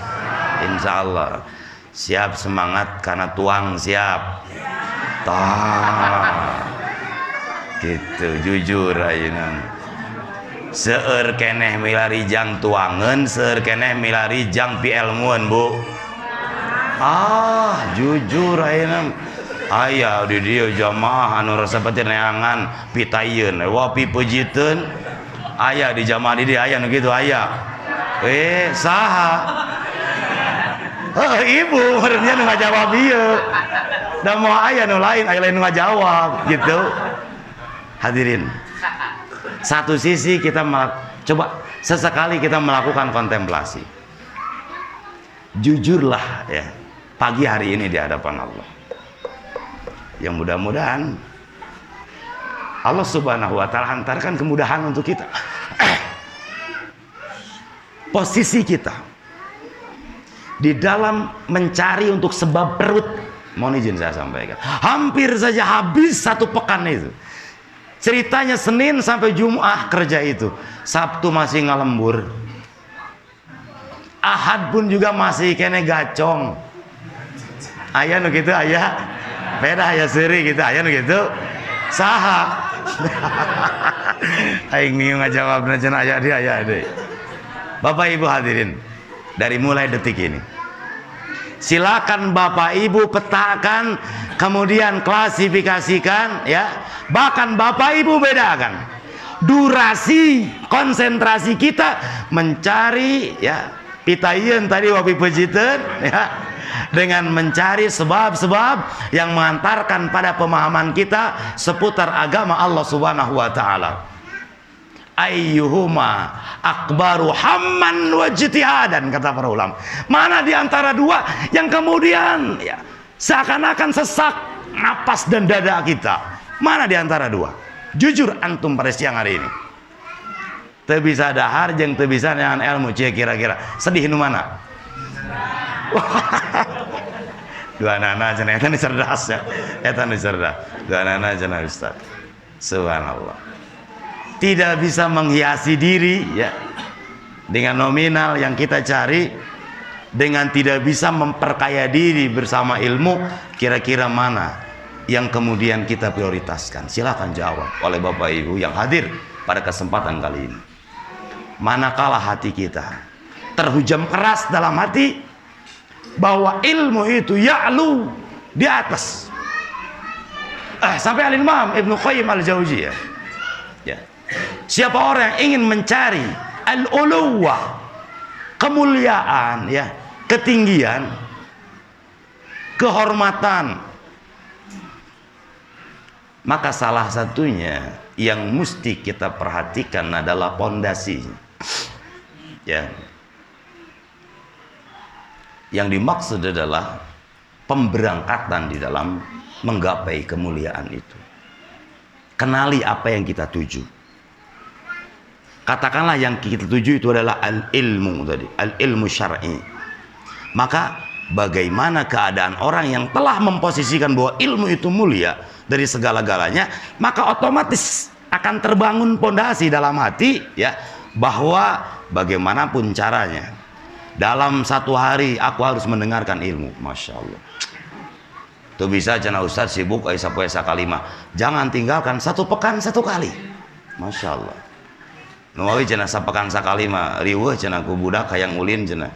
[SPEAKER 1] Insya Allah. Siap semangat karena tuang, siap. Gitu, jujur ayeuna. Seueur keneh milari jang tuangan, seueur keneh milari jang pi elmuan, Bu. Jujur ayeuna. Aya di dieu jamaah anu resepeuti neangan pitayeun, wapi pejiteun. Aya di jamaah di dieu aya nu kitu aya. Saha? Ibu harusnya nu ngajawab ieu. Da mau aya nu lain, aya lain nu ngajawab gitu. Hadirin, satu sisi kita coba sesekali kita melakukan kontemplasi. Jujurlah, ya, pagi hari ini di hadapan Allah. Yang mudah-mudahan Allah Subhanahu wa ta'ala hantarkan kemudahan untuk kita. Posisi kita di dalam mencari untuk sebab perut, mohon izin saya sampaikan, hampir saja habis 1 pekan itu. Ceritanya Senin sampai Jumat kerja itu, Sabtu masih ngalembur, Ahad pun juga masih kene gacong. Aya nu kitu, aya beda, aya seuri gitu, aya nu kitu. Saha? Aing bingung ngajawabna cenah aya deui. Bapak Ibu hadirin, dari mulai detik ini silakan Bapak Ibu petakan, kemudian klasifikasikan, ya, bahkan Bapak Ibu bedakan durasi konsentrasi kita mencari, ya, pitayeun tadi wapi pejiteun, ya, dengan mencari sebab-sebab yang mengantarkan pada pemahaman kita seputar agama Allah Subhanahu wa ta'ala. Ayyuhuma akbaru hamman wa ijtihadan, kata para ulama. Mana di antara dua yang kemudian, ya, seakan-akan sesak napas dan dada kita? Mana di antara dua? Jujur antum pada siang hari ini. Teu bisa dahar jeung teu bisa dengan ilmu, cie kira-kira sedih nu mana? Dua anak cenah eta cerdas ya. Eta cerdas. Dua anak cenah Ustaz. Subhanallah. Tidak bisa menghiasi diri ya dengan nominal yang kita cari, dengan tidak bisa memperkaya diri bersama ilmu. Kira-kira mana yang kemudian kita prioritaskan? Silakan jawab oleh Bapak Ibu yang hadir pada kesempatan kali ini. Manakala hati kita terhujam keras dalam hati bahwa ilmu itu ya'lu, di atas. Sampai Al-Imam Ibnu Qayyim Al-Jauziyah ya. Siapa orang yang ingin mencari al-uluwah, kemuliaan ya, ketinggian, kehormatan, maka salah satunya yang mesti kita perhatikan adalah pondasinya ya. Yang dimaksud adalah pemberangkatan di dalam menggapai kemuliaan itu. Kenali apa yang kita tuju. Katakanlah yang kita tuju itu adalah al-ilmu tadi, al-ilmu syar'i. Maka bagaimana keadaan orang yang telah memposisikan bahwa ilmu itu mulia dari segala-galanya, maka otomatis akan terbangun pondasi dalam hati ya, bahwa bagaimanapun caranya dalam satu hari aku harus mendengarkan ilmu. Masya Allah. Itu bisa cenah Ustaz sibuk sapoe sakalima. Jangan tinggalkan satu pekan satu kali. Masya Allah. Nuawi cenah sapekan sakalima riweuh cenah ku budak hayang ulin cenah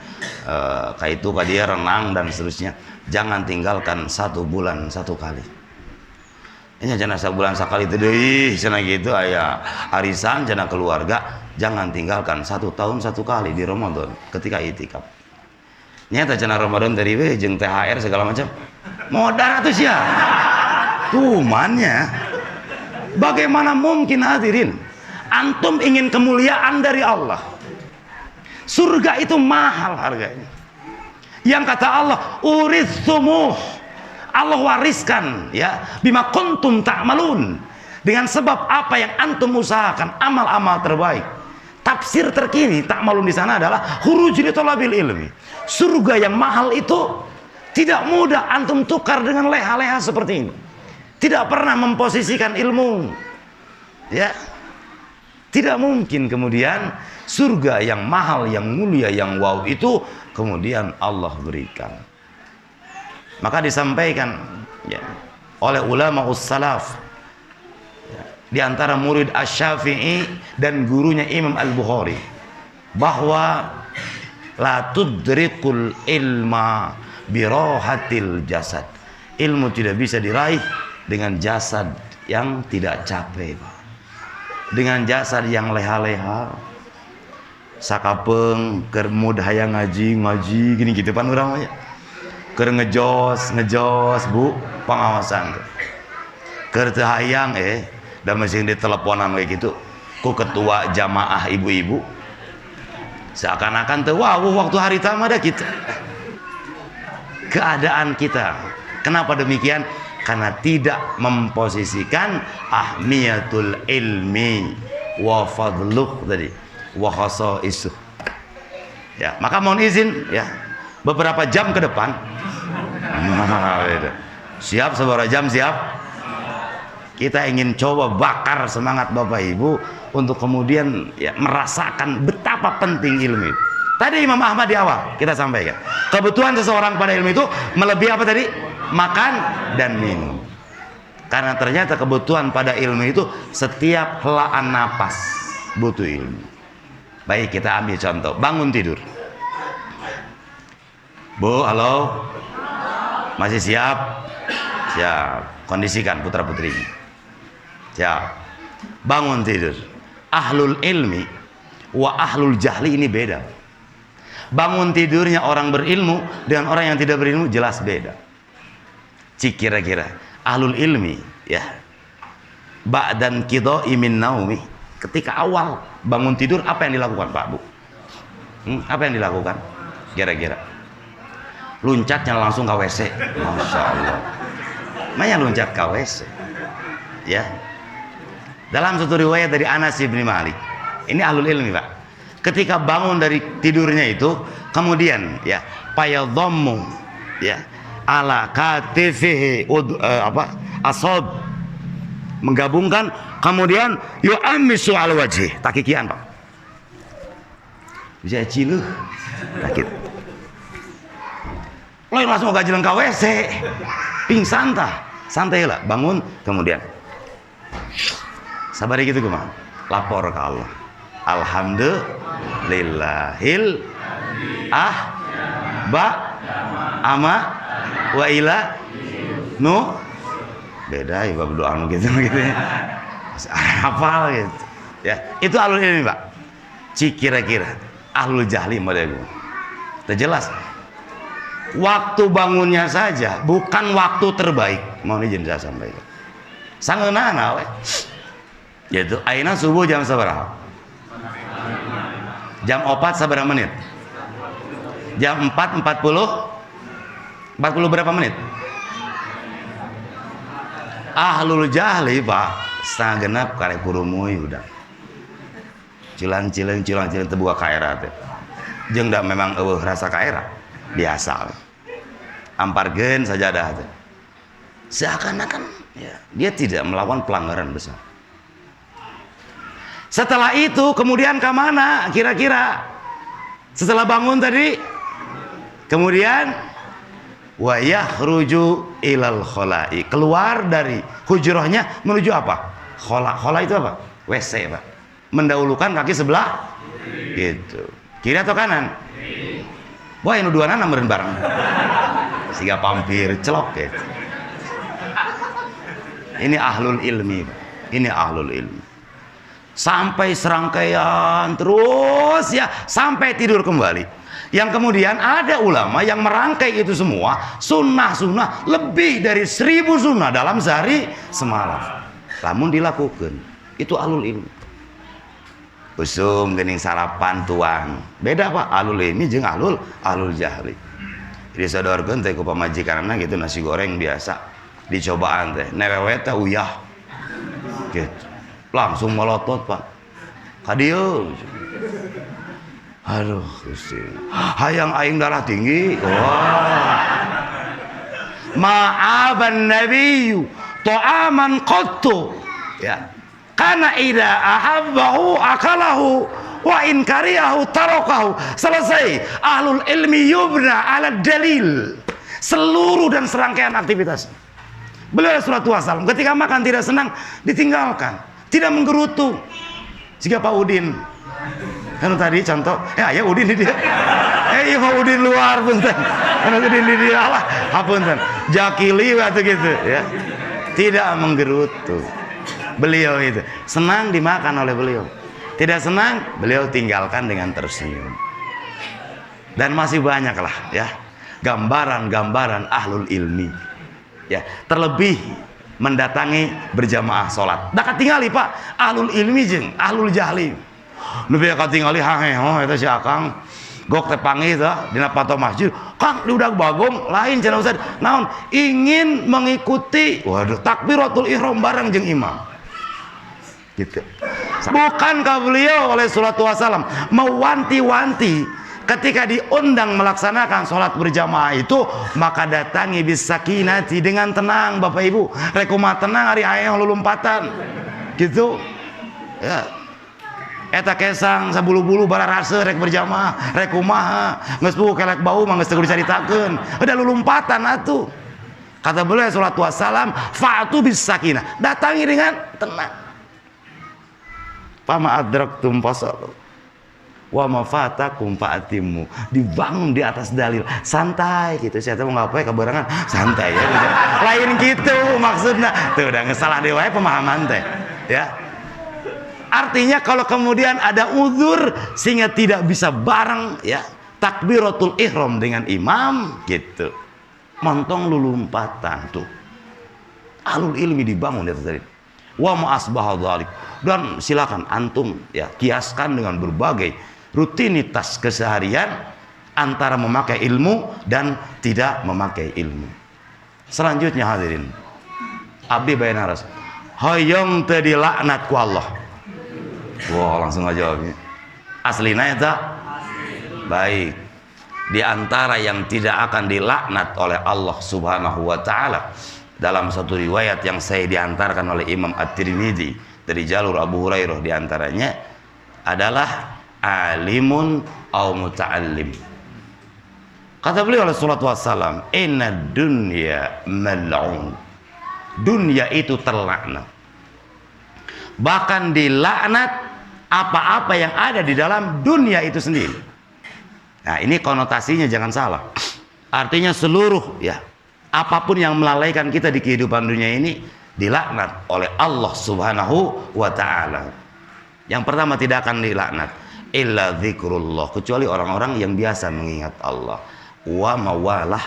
[SPEAKER 1] ka itu ka dia renang dan seterusnya. Jangan tinggalkan 1 bulan 1 kali. Ini cenah sabulan sakali teh deui cenah gitu aya arisan cenah keluarga. Jangan tinggalkan 1 tahun 1 kali di Ramadan ketika itikaf. Nyata cenah Ramadan dari we jeung THR segala macam. Modal atuh sia. Tumannya. Bagaimana mungkin hadirin? Antum ingin kemuliaan dari Allah. Surga itu mahal harganya. Yang kata Allah, uritsumuh. Allah wariskan ya, bima kuntum ta'malun. Dengan sebab apa yang antum usahakan, amal-amal terbaik. Tafsir terkini ta'malun di sana adalah khuruj li talabil ilmi. Surga yang mahal itu tidak mudah antum tukar dengan leha-leha seperti ini. Tidak pernah memposisikan ilmu. Ya. Tidak mungkin kemudian surga yang mahal, yang mulia, yang wow itu kemudian Allah berikan. Maka disampaikan ya, oleh ulama ussalaf ya, di antara murid Asy-Syafi'i dan gurunya Imam Al-Bukhari, bahwa la tudrikul ilma birohatil jasad. Ilmu tidak bisa diraih dengan jasad yang tidak capek, dengan jasad yang leha-leha. Sakapeng keur mud hayang ngaji gini gitu pan urang mah. Keur ngejos Bu, pengawasan tuh. Keur teu hayang da mesin diteleponan kayak gitu ku ketua jamaah ibu-ibu. Seakan-akan teu wawuh waktu hari tama da kita. Keadaan kita. Kenapa demikian? Karena tidak memposisikan ahmiyatul ilmi wa fadluh tadi wa khasaisuh. Ya, maka mohon izin ya, beberapa jam ke depan. Siap seberapa jam siap? Kita ingin coba bakar semangat Bapak Ibu untuk kemudian ya, merasakan betapa penting ilmu itu. Tadi Imam Ahmad di awal kita sampaikan, kebutuhan seseorang pada ilmu itu melebihi apa tadi? Makan dan minum. Karena ternyata kebutuhan pada ilmu itu setiap helaan napas butuh ilmu. Baik, kita ambil contoh bangun tidur. Bu, halo, masih siap? Siap. Kondisikan putra putri. Siap. Bangun tidur. Ahlul ilmi wa ahlul jahli ini beda. Bangun tidurnya orang berilmu dengan orang yang tidak berilmu jelas beda. Cik kira-kira ahlul ilmi ya, ba'dan qidha'i min naumi, ketika awal bangun tidur apa yang dilakukan Pak Bu? Apa yang dilakukan kira-kira? Loncatnya langsung ke WC. Masya Allah. Maya loncat ke WC ya. Dalam satu riwayat dari Anas bin Malik, ini ahlul ilmi Pak, ketika bangun dari tidurnya itu kemudian ya payadhammu ya, ala katifihi asab, menggabungkan, kemudian yu'ammisu al wajhi, takikian Pak, bisa ciluh takit lo langsung gajelang ke WC pingsan tah, santai lah, bangun, kemudian sabar gitu gue mah, lapor ke Allah, alhamdulillahil ama wa ila nu beda ya bab doa gitu ya. Hafal gitu. Ya, itu ahlul ilmi, Pak. Kira-kira ahlul jahli model gue. Terjelas. Waktu bangunnya saja bukan waktu terbaik. Mau izin saya sampaikan. Sangeunana we. Yaitu aina subuh jam sabaraha? Jam 4 sabaraha menit? Jam 4.40 berapa menit? Ahlul jahli Pak setengah genap karek kurumuy udah cilan terbuka kaera teh jeung da memang eueuh rasa kaera biasa amparkeun sajadah teh seakan-akan ya, dia tidak melawan pelanggaran besar. Setelah itu kemudian ke mana kira-kira setelah bangun tadi? Kemudian wa yakhruju ilal khala'i, keluar dari hujrahnya menuju apa? Khala itu apa? WC Pak. Mendahulukan kaki sebelah gitu. Kiri atau kanan? Wah ini duana meureun bareng. Siga pampir celok gitu. Ini ahlul ilmi Pak. Ini ahlul ilmi. Sampai serangkaian terus ya sampai tidur kembali. Yang kemudian ada ulama yang merangkai itu semua sunnah-sunnah lebih dari 1000 sunnah dalam sehari semalam. Namun dilakukan itu ahlul ilmi. Usum gening sarapan tuang. Beda Pak ahlul ilmi jeung ahlul jahli. Jadi sodorkeun teh ku pamajikanna gitu nasi goreng biasa dicobaan teh newewe teh uyah. Gitu. Langsung melotot Pak. Ka dieu. Aduh, Gusti. Hayang aing darah tinggi. Wah. Ma'aban nabiyyu ta'aman qattu. Ya. Kana idza ahabbahu akalahu wa in karihahu tarakahu. Selesai. Ahlul ilmi yubna ala dalil. Seluruh dan serangkaian aktivitas. Beliau sallallahu alaihi wasallam ketika makan tidak senang ditinggalkan, tidak menggerutu. Jika Pak Udin kan tadi contoh, ya Udin di dia. Iya Udin luar punten. Kan Udin di dia lah, hapunten. Jakili waktu gitu ya. Tidak menggerutu. Beliau itu senang dimakan oleh beliau. Tidak senang, beliau tinggalkan dengan tersenyum. Dan masih banyak lah ya gambaran-gambaran ahlul ilmi. Ya, terlebih mendatangi berjamaah sholat. Da katingali Pak ahlul ilmi jeung ahlul jahli. Nu bieu katingali haheh eta si Akang gok teh panggih teh dina pato masjid. Kang di udah bagong lain cenah Ustaz. Naon? Ingin mengikuti waduh takbiratul ihram bareng jeung imam. Gitu. Bukankah beliau oleh sallallahu alaihi wasallam mewanti-wanti ketika diundang melaksanakan sholat berjamaah itu, maka datangi bisakinati dengan tenang Bapak Ibu. Rekumah tenang hari ayah lulumpatan. Gitu. Ya. Eta kesang sabulu-bulu bara rase rek berjamaah, rek kumaha, geus puguh kelek bau mah geus teu dicaritakeun. Udah lulumpatan atuh. Kata beliau sallallahu alaihi wasallam, fa'atu bisakinah. Datangi dengan tenang. Fama adraktum fasallu. Wa mafatakum fa'atimu. Dibangun di atas dalil, santai gitu. Saya mau ngapain keberangan santai ya. Lain gitu maksudnya. Tuh udah ngesalah dewa pemahaman teh. Ya. Artinya kalau kemudian ada uzur sehingga tidak bisa bareng ya takbiratul ihram dengan imam gitu. Montong lulumpatan tuh. Ahlul ilmi dibangun di atas dalil. Wa ma asbaha dzalik. Dan silakan antum ya kiaskan dengan berbagai rutinitas keseharian antara memakai ilmu dan tidak memakai ilmu. Selanjutnya hadirin, abdi bayana ras hoyong teu dilaknat ku Allah. Wah langsung aja jawabnya. Aslina eta baik. di antara yang tidak akan dilaknat oleh Allah Subhanahu wa taala, dalam satu riwayat yang saya diantarkan oleh Imam At-Tirmidzi dari jalur Abu Hurairah, di antaranya adalah alimun au muta'allim. Kata beliau alaihi salatu wassalam, inna dunya mal'un. Dunia itu terlaknat. Bahkan dilaknat apa-apa yang ada di dalam dunia itu sendiri. Nah, ini konotasinya jangan salah. Artinya seluruh ya, apapun yang melalaikan kita di kehidupan dunia ini dilaknat oleh Allah Subhanahu wa taala. Yang pertama, tidak akan dilaknat illa dzikrullah, kecuali orang-orang yang biasa mengingat Allah, wa mawalah,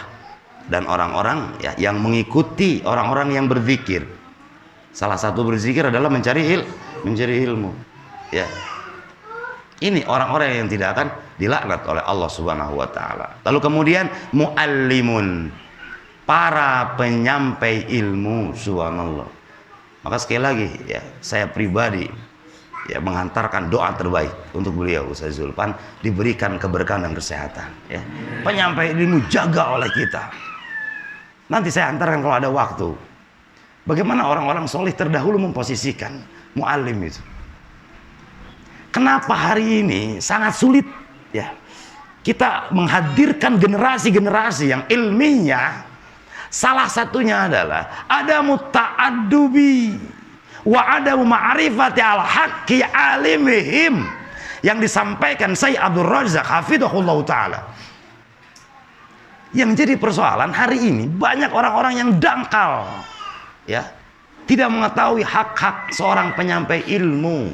[SPEAKER 1] dan orang-orang ya yang mengikuti orang-orang yang berzikir. Salah satu berzikir adalah mencari ilmu. Ya. Ini orang-orang yang tidak akan dilaknat oleh Allah Subhanahu wa taala. Lalu kemudian muallimun, para penyampai ilmu, subhanallah. Maka sekali lagi ya, saya pribadi ya menghantarkan doa terbaik untuk beliau Ustaz Zulfan, diberikan keberkahan dan kesehatan ya. Penyampai ilmu jaga oleh kita. Nanti saya hantarkan kalau ada waktu, bagaimana orang-orang soleh terdahulu memposisikan muallim itu. Kenapa hari ini sangat sulit ya kita menghadirkan generasi-generasi yang ilminya? Salah satunya adalah ada muta'addubi wa ada ma'rifati al-haqqi alimihim, yang disampaikan Syekh Abdul Razak hafizahullah taala. Yang jadi persoalan hari ini, banyak orang-orang yang dangkal ya, tidak mengetahui hak-hak seorang penyampai ilmu,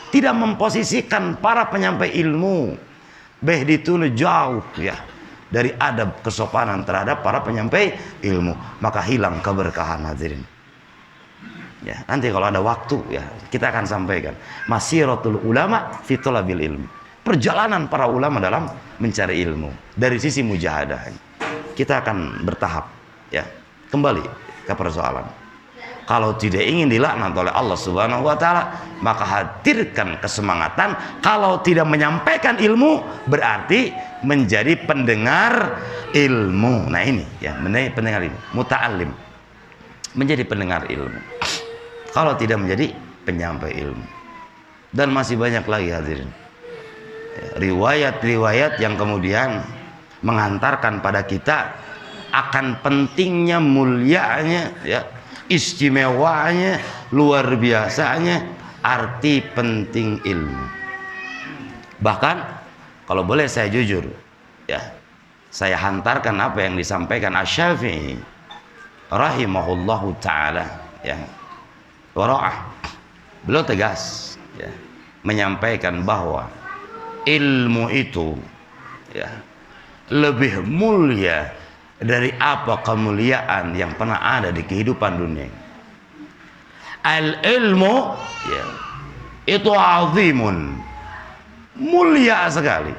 [SPEAKER 1] tidak memposisikan para penyampai ilmu behditun jauh ya dari adab kesopanan terhadap para penyampai ilmu, maka hilang keberkahan hadirin. Ya, nanti kalau ada waktu ya kita akan sampaikan masiratul ulama fi thalabil ilmi, perjalanan para ulama dalam mencari ilmu dari sisi mujahadah. Kita akan bertahap ya. Kembali ke persoalan, kalau tidak ingin dilaknat oleh Allah Subhanahu wa taala, maka hadirkan kesemangatan. Kalau tidak menyampaikan ilmu, berarti menjadi pendengar ilmu. Nah ini ya, menjadi pendengar ilmu, muta'allim, menjadi pendengar ilmu. Kalau tidak menjadi penyampai ilmu. Dan masih banyak lagi hadirin riwayat-riwayat yang kemudian menghantarkan pada kita akan pentingnya, mulianya ya, istimewanya, luar biasanya arti penting ilmu. Bahkan kalau boleh saya jujur ya, saya hantarkan apa yang disampaikan Asy-Syafi'i rahimahullahu taala ya, wara'ah. Beliau tegas ya, menyampaikan bahwa ilmu itu ya lebih mulia dari apa kemuliaan yang pernah ada di kehidupan dunia. Al-ilmu ya, itu azimun, mulia sekali,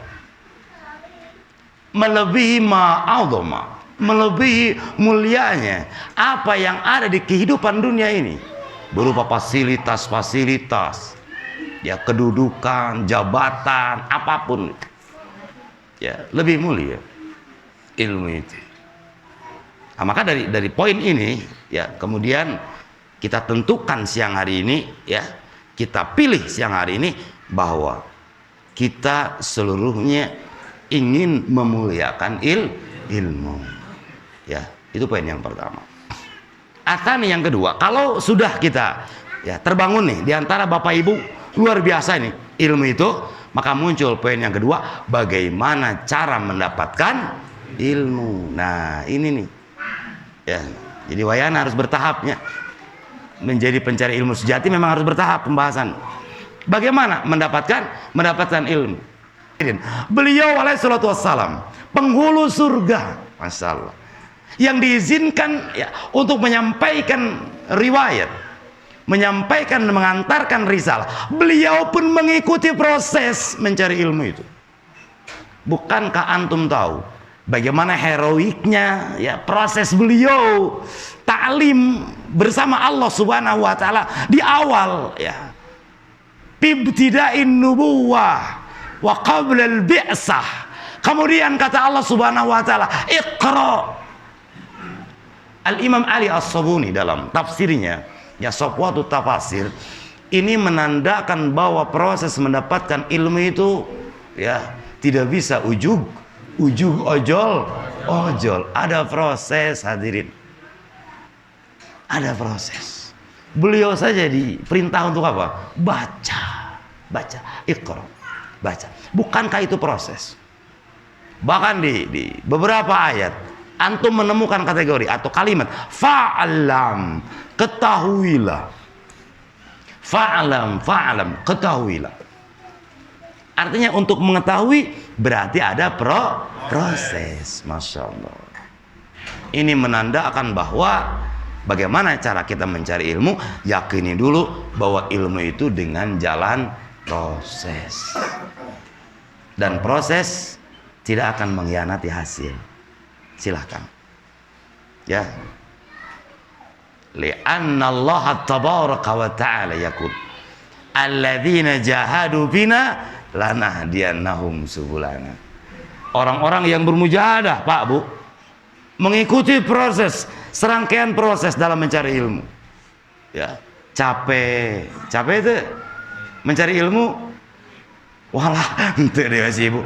[SPEAKER 1] melebihi ma'azama, melebihi mulianya apa yang ada di kehidupan dunia ini, berupa fasilitas-fasilitas ya, kedudukan, jabatan, apapun ya, lebih mulia ilmu itu. Nah, maka dari poin ini ya, kemudian kita tentukan siang hari ini ya, kita pilih siang hari ini bahwa kita seluruhnya ingin memuliakan ilmu ya. Itu poin yang pertama. Atau yang kedua, kalau sudah kita ya terbangun nih di antara Bapak Ibu luar biasa nih ilmu itu, maka muncul poin yang kedua, bagaimana cara mendapatkan ilmu. Nah ini nih ya, jadi wayana harus bertahapnya. Menjadi pencari ilmu sejati memang harus bertahap pembahasan. Bagaimana mendapatkan ilmu. Beliau alaihi salatu wassalam penghulu surga, masya Allah, yang diizinkan ya, untuk menyampaikan riwayat, menyampaikan, mengantarkan risalah. Beliau pun mengikuti proses mencari ilmu itu. Bukankah antum tahu bagaimana heroiknya ya proses beliau ta'lim bersama Allah Subhanahu wa taala di awal ya, ibtida'in nubuwah wa qabla al-bi'sah, Kemudian kata Allah Subhanahu wa taala, "Iqra." Al-Imam Ali As-Sabuni dalam tafsirnya, ya Safwatut Tafasir, ini menandakan bahwa proses mendapatkan ilmu itu ya tidak bisa ujug ojol. Ada proses, hadirin. Ada proses. Beliau saja diperintah untuk apa? Baca. Iqra. Baca. Bukankah itu proses? Bahkan di beberapa ayat antum menemukan kategori atau kalimat fa'alam, ketahuilah. Fa'alam, ketahuilah. Artinya untuk mengetahui berarti ada proses. Masya Allah. Ini menandakan bahwa bagaimana cara kita mencari ilmu. Yakini dulu bahwa ilmu itu dengan jalan proses. Dan proses tidak akan mengkhianati hasil. Silahkan. Ya. Li'anna Allah tabaraka wa ta'ala yaqul alladzina jahadu bina lanahdiyannahum subulana. Orang-orang yang bermujahadah, Pak Bu, mengikuti proses, serangkaian proses dalam mencari ilmu. Ya, capek itu mencari ilmu. Walah, ente dia sih Bu.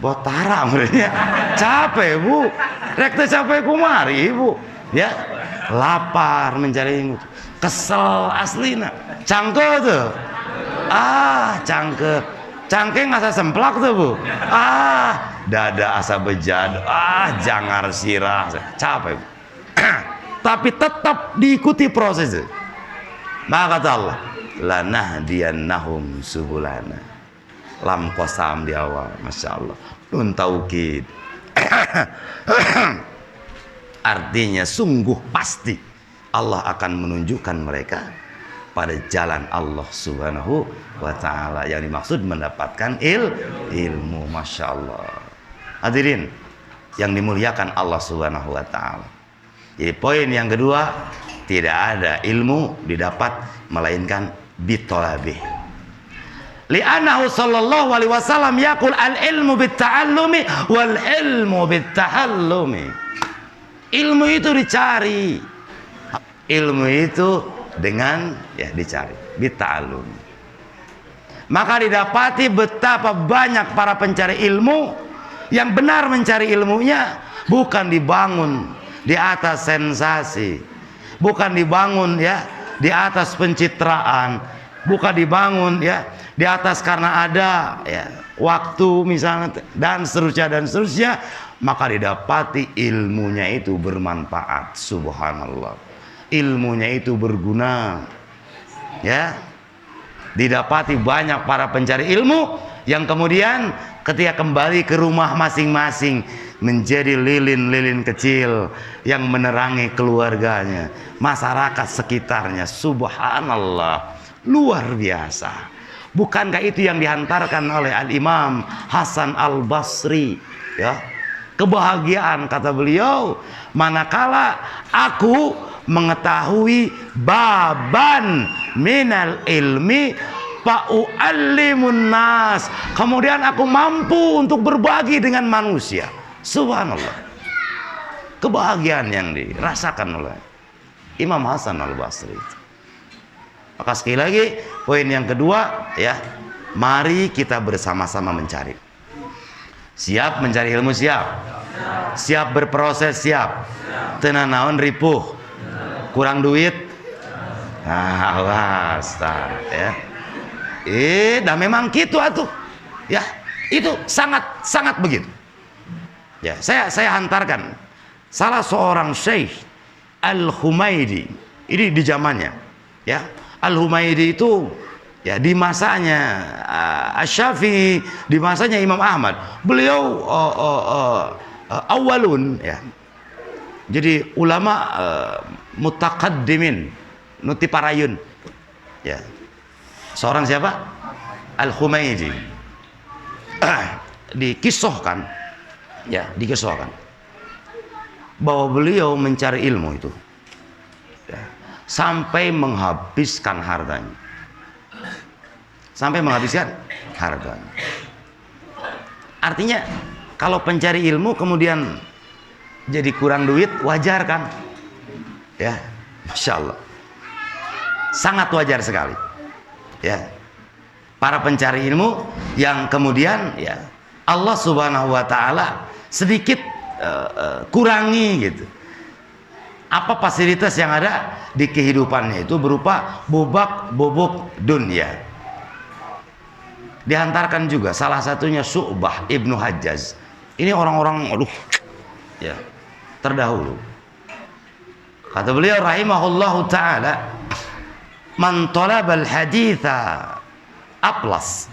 [SPEAKER 1] Botara mulanya. Capek Bu. Rek teh capek kumari Bu. Ya, lapar mencari ilmu. Kesel aslina. Cangke tuh. Cangke ngasa semplak tuh Bu. Dada asa bejad. Jangar sirah. Capek Bu. Tapi tetap diikuti proses. Maka kata Allah, lanahdiyannahum subulana. Lam qasam di awal, Masya Allah. Nun taukid. Artinya sungguh pasti Allah akan menunjukkan mereka pada jalan Allah Subhanahu wa ta'ala. Yang dimaksud mendapatkan ilmu. Masya Allah. Hadirin yang dimuliakan Allah Subhanahu wa ta'ala. Jadi poin yang kedua, tidak ada ilmu didapat melainkan bitolabih. Li'annahu sallallahu alaihi wasallam yaqul al-ilmu bit-ta'allumi wal ilmu bit-tahallumi. Ilmu itu dicari. Ilmu itu dengan dicari, bit-ta'allumi. Maka didapati betapa banyak para pencari ilmu yang benar mencari ilmunya bukan dibangun di atas sensasi, bukan dibangun di atas pencitraan, bukan dibangun di atas karena ada waktu misalnya dan seterusnya, maka didapati ilmunya itu bermanfaat. Subhanallah, ilmunya itu berguna. Didapati banyak para pencari ilmu yang kemudian ketika kembali ke rumah masing-masing menjadi lilin-lilin kecil yang menerangi keluarganya, masyarakat sekitarnya. Subhanallah, luar biasa. Bukankah itu yang dihantarkan oleh Al-Imam Hasan Al-Basri? Kebahagiaan, kata beliau, manakala aku mengetahui baban minal ilmi fa'u'allimun nas, kemudian aku mampu untuk berbagi dengan manusia. Subhanallah, kebahagiaan yang dirasakan oleh Imam Hasan Al-Basri. Maka sekali lagi, poin yang kedua, mari kita bersama-sama mencari. Siap mencari ilmu, siap berproses, siap. Tenan naon ripuh, kurang duit, awas, dah memang gitu atuh. Itu sangat begitu. Saya hantarkan salah seorang Syekh Al-Humaidi. Ini di zamannya. Al-Humaidi itu di masanya Asy-Syafi'i, di masanya Imam Ahmad. Beliau awalun Jadi ulama mutaqaddimin, nuti parayun. Seorang siapa? Al-Humaidi. Dikisahkan bahwa beliau mencari ilmu itu sampai menghabiskan hartanya. Artinya Kalau pencari ilmu kemudian jadi kurang duit, wajar kan? Ya, Masya Allah. Sangat wajar sekali. Ya, para pencari ilmu yang kemudian ya Allah Subhanahu wa Ta'ala sedikit kurangi gitu. Apa fasilitas yang ada di kehidupannya itu berupa bobok dunia. Dihantarkan juga salah satunya Syu'bah Ibnu Hajjaj. Ini orang-orang ya terdahulu. Kata beliau rahimahullahu taala, man talabal haditha aplas.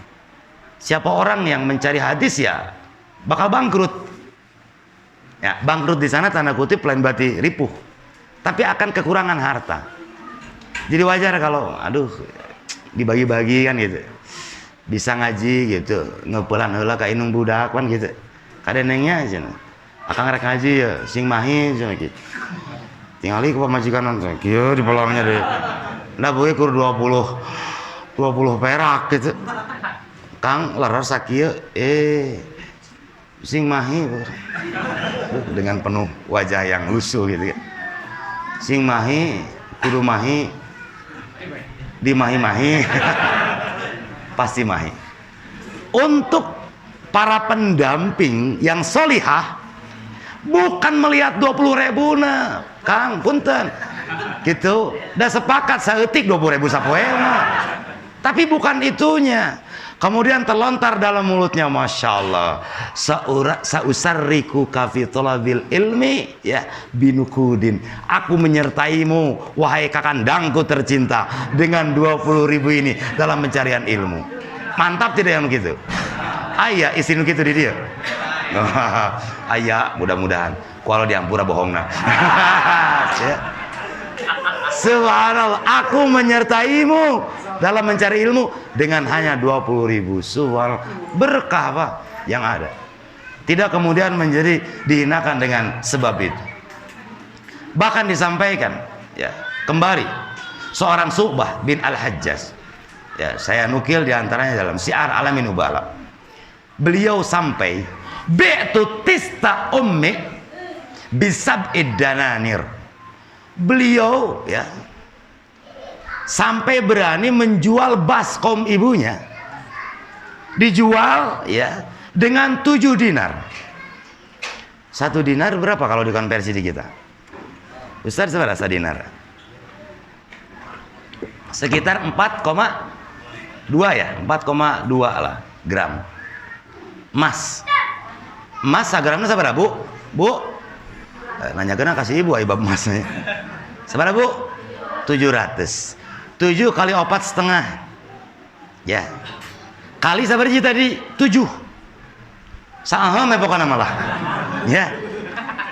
[SPEAKER 1] Siapa orang yang mencari hadis ya bakal bangkrut. Ya, bangkrut di sana tanda kutip lain berarti ripuh. Tapi akan kekurangan harta. Jadi wajar kalau dibagi-bagi kan gitu. Bisa ngaji gitu, ngepelan heula ka inung budak kan gitu. Kadenengnya cenah. Akang rek ngaji ya sing mahi cenah gitu. Tingali ke pamajikanan cenah. Kieu di pelongnya deh. Nah boy kur 20 perak gitu. Kang larar sakieu sing mahi dengan penuh wajah yang lusuh gitu kan. Sing mahi kudu mahi di mahi-mahi pasti mahi. Untuk para pendamping yang solihah bukan melihat 20.000 nah Kang punten gitu udah sepakat saeutik 20.000 sapoe mah, tapi bukan itunya. Kemudian terlontar dalam mulutnya, Masya Allah, sausarriku kafi thalabil ilmi ya binukudin. Aku menyertaimu wahai kakandangku tercinta dengan 20.000 ini dalam pencarian ilmu. Mantap tidak yang begitu? Ayah isin gitu di dia. Ayah mudah-mudahan kalau diampura bohongna. Ya. Subhanallah, aku menyertaimu dalam mencari ilmu dengan hanya 20.000. Subhanallah, berkah apa yang ada. Tidak kemudian menjadi dihinakan dengan sebab itu. Bahkan disampaikan ya kembali seorang Syu'bah bin Al-Hajjaj. Ya, saya nukil diantaranya dalam Syiar Alamin Nubala. Beliau sampai bi'tu tista ummi bisab'id dananir. Beliau ya sampai berani menjual baskom ibunya, dijual ya dengan 7 dinar. 1 dinar berapa kalau dikonversi di kita? Ustaz seberapa dinar? Sekitar 4,2 ya, 4,2 lah gram. Emas sagramnya seberapa bu? Bu? Nanya kena kasih ibu ibab emasnya. Seberapa bu? 700. 7 kali 4,5 ya. Kali sabar tadi 7. Saha me pokona malah. Ya.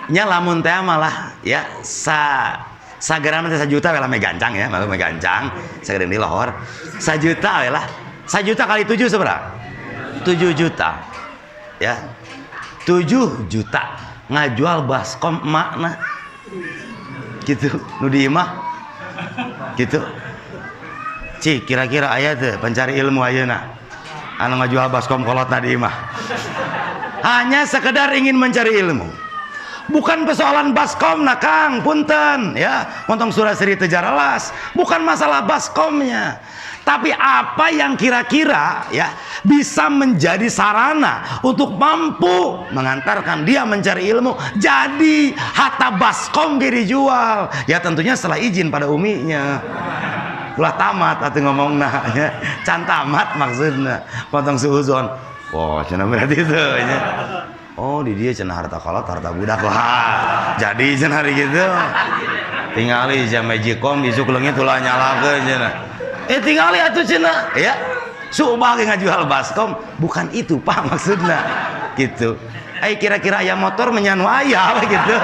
[SPEAKER 1] Nya lamun teh malah ya sagram teh 1 juta we lah me gancang ya, me gancang. Sagede di lohor. 1 juta we lah. 1 juta kali 7 seberapa? 7 juta. Ya. 7 juta. Ngajual baskom emakna gitu nu di imah gitu. Cik kira-kira aya teh pencari ilmu ayeuna anu ngajual baskom kolotna di imah hanya sekedar ingin mencari ilmu, bukan persoalan baskom nah Kang punten ya montong surah seri tejaralas, bukan masalah baskomnya, tapi apa yang kira-kira ya bisa menjadi sarana untuk mampu mengantarkan dia mencari ilmu. Jadi hatta baskom dijual ya tentunya setelah izin pada uminya. Ulah tamat atau ngomong ya. Can tamat maksudnya potong suuzon. Oh cenah berarti itu ya. Oh di dia cenah harta kolot harta budak lah. Jadi cenah gitu. Tingali jam Magicom isuk leungit ulah nyalakeun cenah. Tingali atuh cenah ya. Syu'bah ngajual baskom bukan itu Pak maksudnya gitu. Kira-kira aya motor menyanu aya gitu.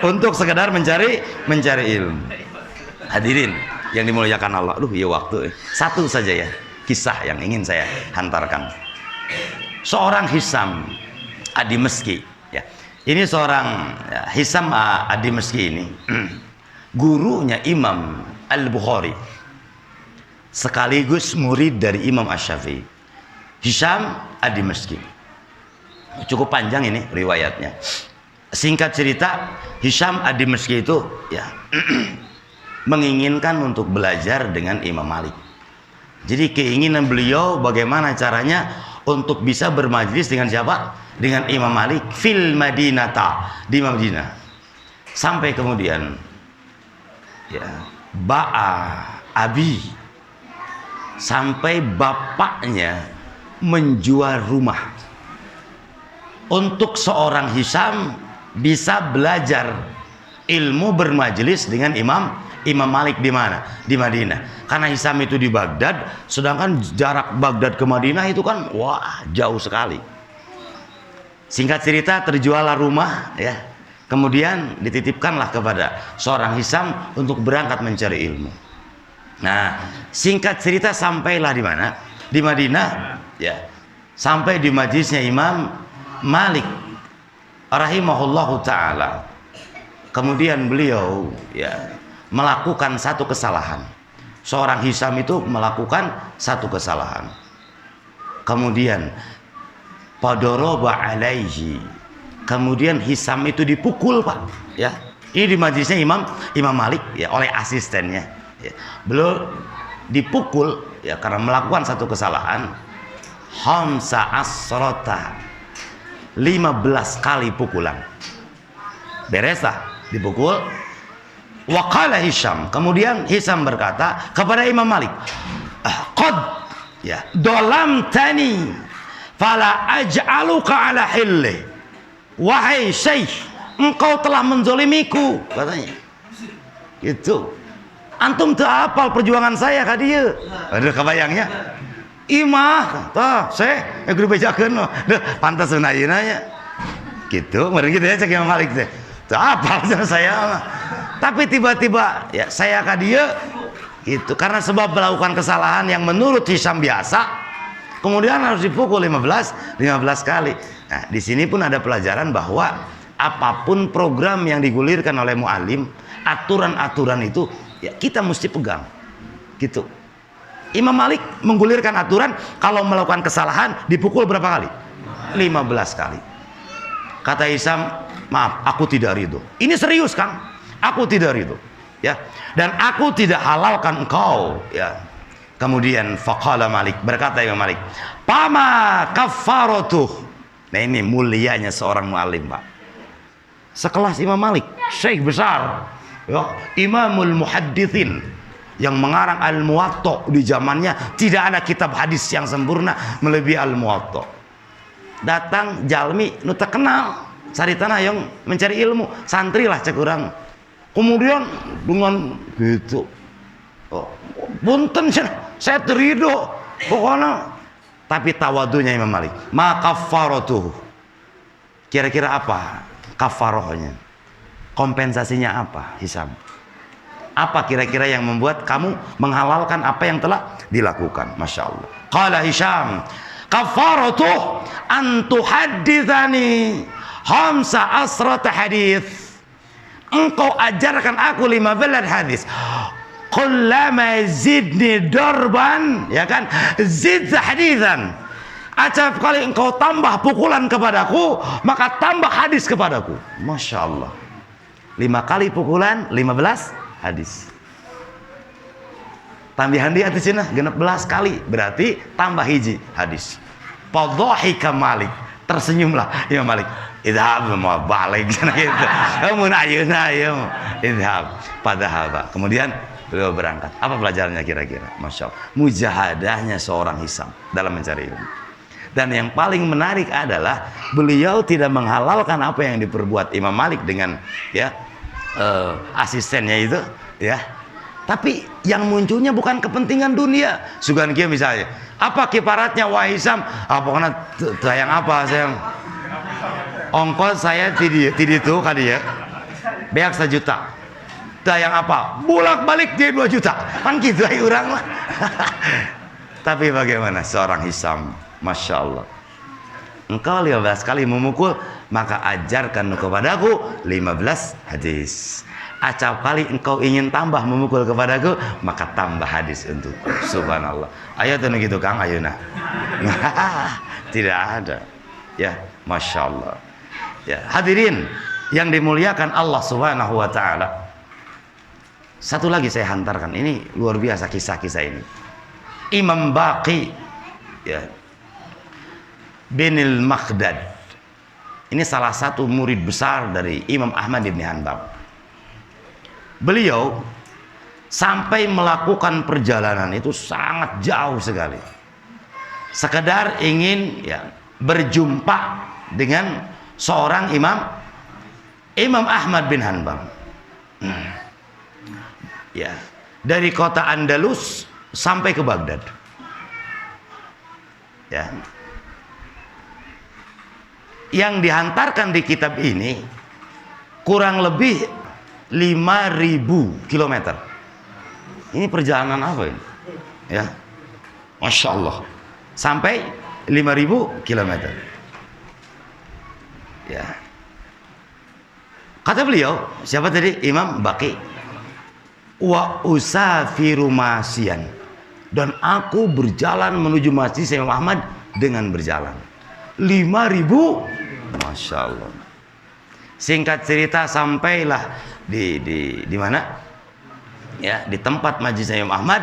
[SPEAKER 1] Untuk sekedar mencari ilmu. Hadirin yang dimuliakan Allah. Iya waktu. Satu saja ya kisah yang ingin saya hantarkan. Seorang Hisam Ad-Dimashqi ya. Ini seorang ya, Hisam Ad-Dimashqi ini gurunya Imam Al-Bukhari, sekaligus murid dari Imam Asy-Syafi'i, Hisam Ad-Dimashqi. Cukup panjang ini riwayatnya. Singkat cerita, Hisham ad-Dimashqi itu ya menginginkan untuk belajar dengan Imam Malik. Jadi keinginan beliau bagaimana caranya untuk bisa bermajlis dengan siapa? Dengan Imam Malik fil Madinata, di Madinah. Sampai kemudian ya ba'a abi, sampai bapaknya menjual rumah untuk seorang Hisham bisa belajar ilmu bermajlis dengan Imam Malik di mana? Di Madinah. Karena Hisham itu di Baghdad, sedangkan jarak Baghdad ke Madinah itu kan wah jauh sekali. Singkat cerita, terjuallah rumah ya. Kemudian dititipkanlah kepada seorang Hisham untuk berangkat mencari ilmu. Nah, singkat cerita sampailah di mana? Di Madinah ya. Sampai di majlisnya Imam Malik rahimahullahu taala. Kemudian beliau ya melakukan satu kesalahan. Seorang Hisham itu melakukan satu kesalahan. Kemudian padoroba alaihi. Kemudian Hisham itu dipukul, Pak. Ya. Ini di majlisnya Imam Malik ya oleh asistennya. Ya. Beliau dipukul ya karena melakukan satu kesalahan. Hamsa asrota, 15 kali pukulan. Bereslah dipukul. Waqala Hisham, kemudian Hisham berkata kepada Imam Malik, qad ya dolamtani fala aj'aluka ala hilli. Wahai Syekh, engkau telah menzolimiku, katanya. Gitu. Antum teu apal perjuangan saya ka dieu. Aduh kebayangnya. Imah, tah, Syekh, guru bejakeun mah. Pantas ayeuna nya. Gitu, meureun kitu ya cek Imam Malik teh. Teu apal saya mah. Tapi tiba-tiba ya saya ka dieu gitu karena sebab melakukan kesalahan yang menurut Hisham biasa, kemudian harus dipukul 15 kali. Nah, di sini pun ada pelajaran bahwa apapun program yang digulirkan oleh muallim, aturan-aturan itu ya kita mesti pegang. Gitu. Imam Malik menggulirkan aturan kalau melakukan kesalahan dipukul berapa kali? 15 kali. Kata Hisham, maaf, aku tidak ridho. Ini serius, Kang. Aku tidak ridho, ya. Dan aku tidak halalkan engkau, ya. Kemudian faqala Malik, berkata Imam Malik, "Pama kafaratuh." Nah, ini mulianya seorang muallim, Pak. Sekelas Imam Malik, syekh besar, ya, Imamul Muhadditsin yang mengarang Al-Muwatta di zamannya tidak ada kitab hadis yang sempurna melebihi Al-Muwatta. Datang jalmi nu terkenal, saritana yang mencari ilmu, santri lah cek urang. Kemudian dengan gitu, oh, punten saya terido pokoknya, tapi tawadunya Imam Malik. Maka kafaratuh, kira-kira apa kafarohnya, kompensasinya apa Hisham? Apa kira-kira yang membuat kamu menghalalkan apa yang telah dilakukan? Masya Allah. Qala Hisham, kafaratuh antuhaddithani hamsa asrata hadith. Engkau ajarkan aku 15 hadis. Kullama zidni darban, ya kan, zid haditsan. Acap kali engkau tambah pukulan kepadaku, maka tambah hadis kepadaku. Masya Allah. 5 kali pukulan, 15 hadis. Tambahan dia di sini 16 kali, berarti tambah hiji hadis. Fadhahika Malik, tersenyumlah Imam Malik. Idhab mau balik gitu. Kamu ayeuna ayeum. Idhab padahal. Kemudian beliau berangkat. Apa pelajarannya kira-kira? Masya Allah. Mujahadahnya seorang Hisham dalam mencari ilmu. Dan yang paling menarik adalah beliau tidak menghalalkan apa yang diperbuat Imam Malik dengan ya asistennya itu, ya. Tapi yang munculnya bukan kepentingan dunia. Sugan kia misalnya, apa kiparatnya wahai Hisham? Pokoknya sayang apa sayang? Ongkos saya tidak itu kali ya, beak 1 juta. Sayang apa? Bolak balik dia 2 juta. Kan gitu aja orang lah. Tapi bagaimana seorang Hisham? Masya Allah. Engkau 15 kali memukul, maka ajarkan kepadaku 15 hadis. Acap kali engkau ingin tambah memukul kepadaku, maka tambah hadis untuk. Subhanallah. Ayo tuh gitu Kang Ayuna. Tidak ada. Ya, Masya Allah. Ya, hadirin yang dimuliakan Allah Subhanahu wa Ta'ala. Satu lagi saya hantarkan, ini luar biasa kisah-kisah ini. Imam Baqi, ya, binil Makhdad. Ini salah satu murid besar dari Imam Ahmad bin Hanbal. Beliau sampai melakukan perjalanan itu sangat jauh sekali, sekedar ingin ya berjumpa dengan seorang Imam Ahmad bin Hanbal. Ya, dari kota Andalus sampai ke Baghdad. Ya. Yang dihantarkan di kitab ini kurang lebih 5.000 kilometer. Ini perjalanan apa ini? Ya, Masya Allah, sampai 5.000 kilometer. Ya. Kata beliau, siapa tadi? Imam Baqi. Wa usafiru masian, dan aku berjalan menuju masjid Imam Ahmad dengan berjalan 5.000. Masya Allah. Singkat cerita, sampailah di mana? Ya, di tempat majlis Imam Ahmad.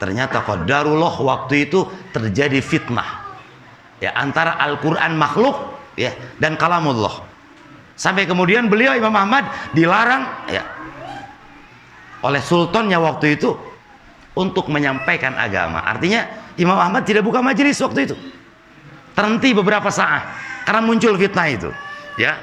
[SPEAKER 1] Ternyata qadarullah, waktu itu terjadi fitnah ya antara Al-Quran makhluk ya dan kalamullah. Sampai kemudian beliau Imam Ahmad dilarang ya oleh sultannya waktu itu untuk menyampaikan agama. Artinya Imam Ahmad tidak buka majelis waktu itu. Terhenti beberapa saat karena muncul fitnah itu. Ya.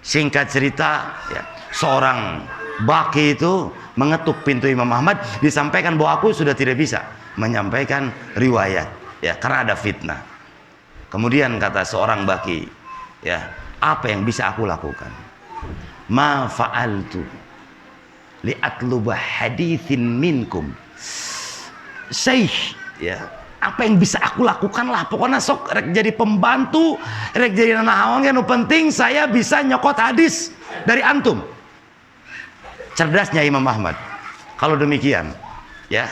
[SPEAKER 1] Singkat cerita, ya, seorang Baqi itu mengetuk pintu Imam Ahmad, disampaikan bahwa aku sudah tidak bisa menyampaikan riwayat ya karena ada fitnah. Kemudian kata seorang Baqi, ya, apa yang bisa aku lakukan? Ma fa'altu li'atluba hadithin minkum. Syekh, ya, apa yang bisa aku lakukan lah, pokoknya sok rek jadi pembantu, rek jadi nanahawan, yang penting saya bisa nyokot hadis dari antum. Cerdasnya Imam Ahmad, kalau demikian ya,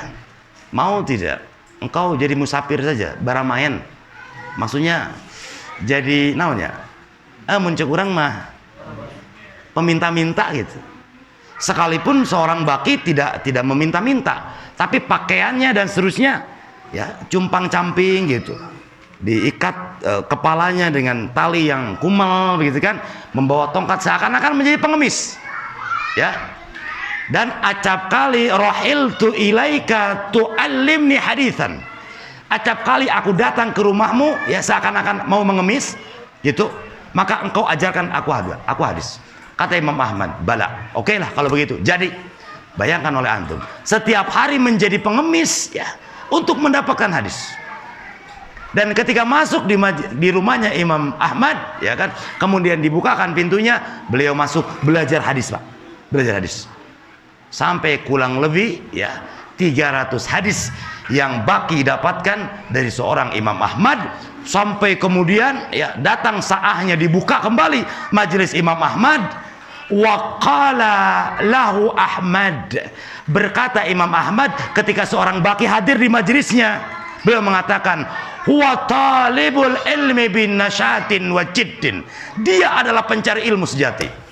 [SPEAKER 1] mau tidak engkau jadi musafir saja, baramayan, maksudnya jadi namanya muncul kurang mah peminta-minta gitu. Sekalipun seorang Baqi tidak meminta-minta, tapi pakaiannya dan seterusnya ya cumpang camping gitu, diikat kepalanya dengan tali yang kumal begitu kan, membawa tongkat seakan-akan menjadi pengemis ya. Dan acap kali rohiltu ilaika tu'allimni hadithan, acap kali aku datang ke rumahmu ya seakan-akan mau mengemis gitu, maka engkau ajarkan aku hadis. Kata Imam Ahmad, bala, oke lah kalau begitu. Jadi bayangkan oleh antum, setiap hari menjadi pengemis ya untuk mendapatkan hadis. Dan ketika masuk di rumahnya Imam Ahmad ya kan, kemudian dibukakan pintunya, beliau masuk belajar hadis, Pak. Belajar hadis. Sampai kurang lebih ya 300 hadis yang Baqi dapatkan dari seorang Imam Ahmad. Sampai kemudian ya datang saahnya dibuka kembali majelis Imam Ahmad. Wa qala lahu Ahmad, berkata Imam Ahmad ketika seorang Baqi hadir di majelisnya, beliau mengatakan, huwa talibul ilmi bin nasyatin wa jiddin, dia adalah pencari ilmu sejati.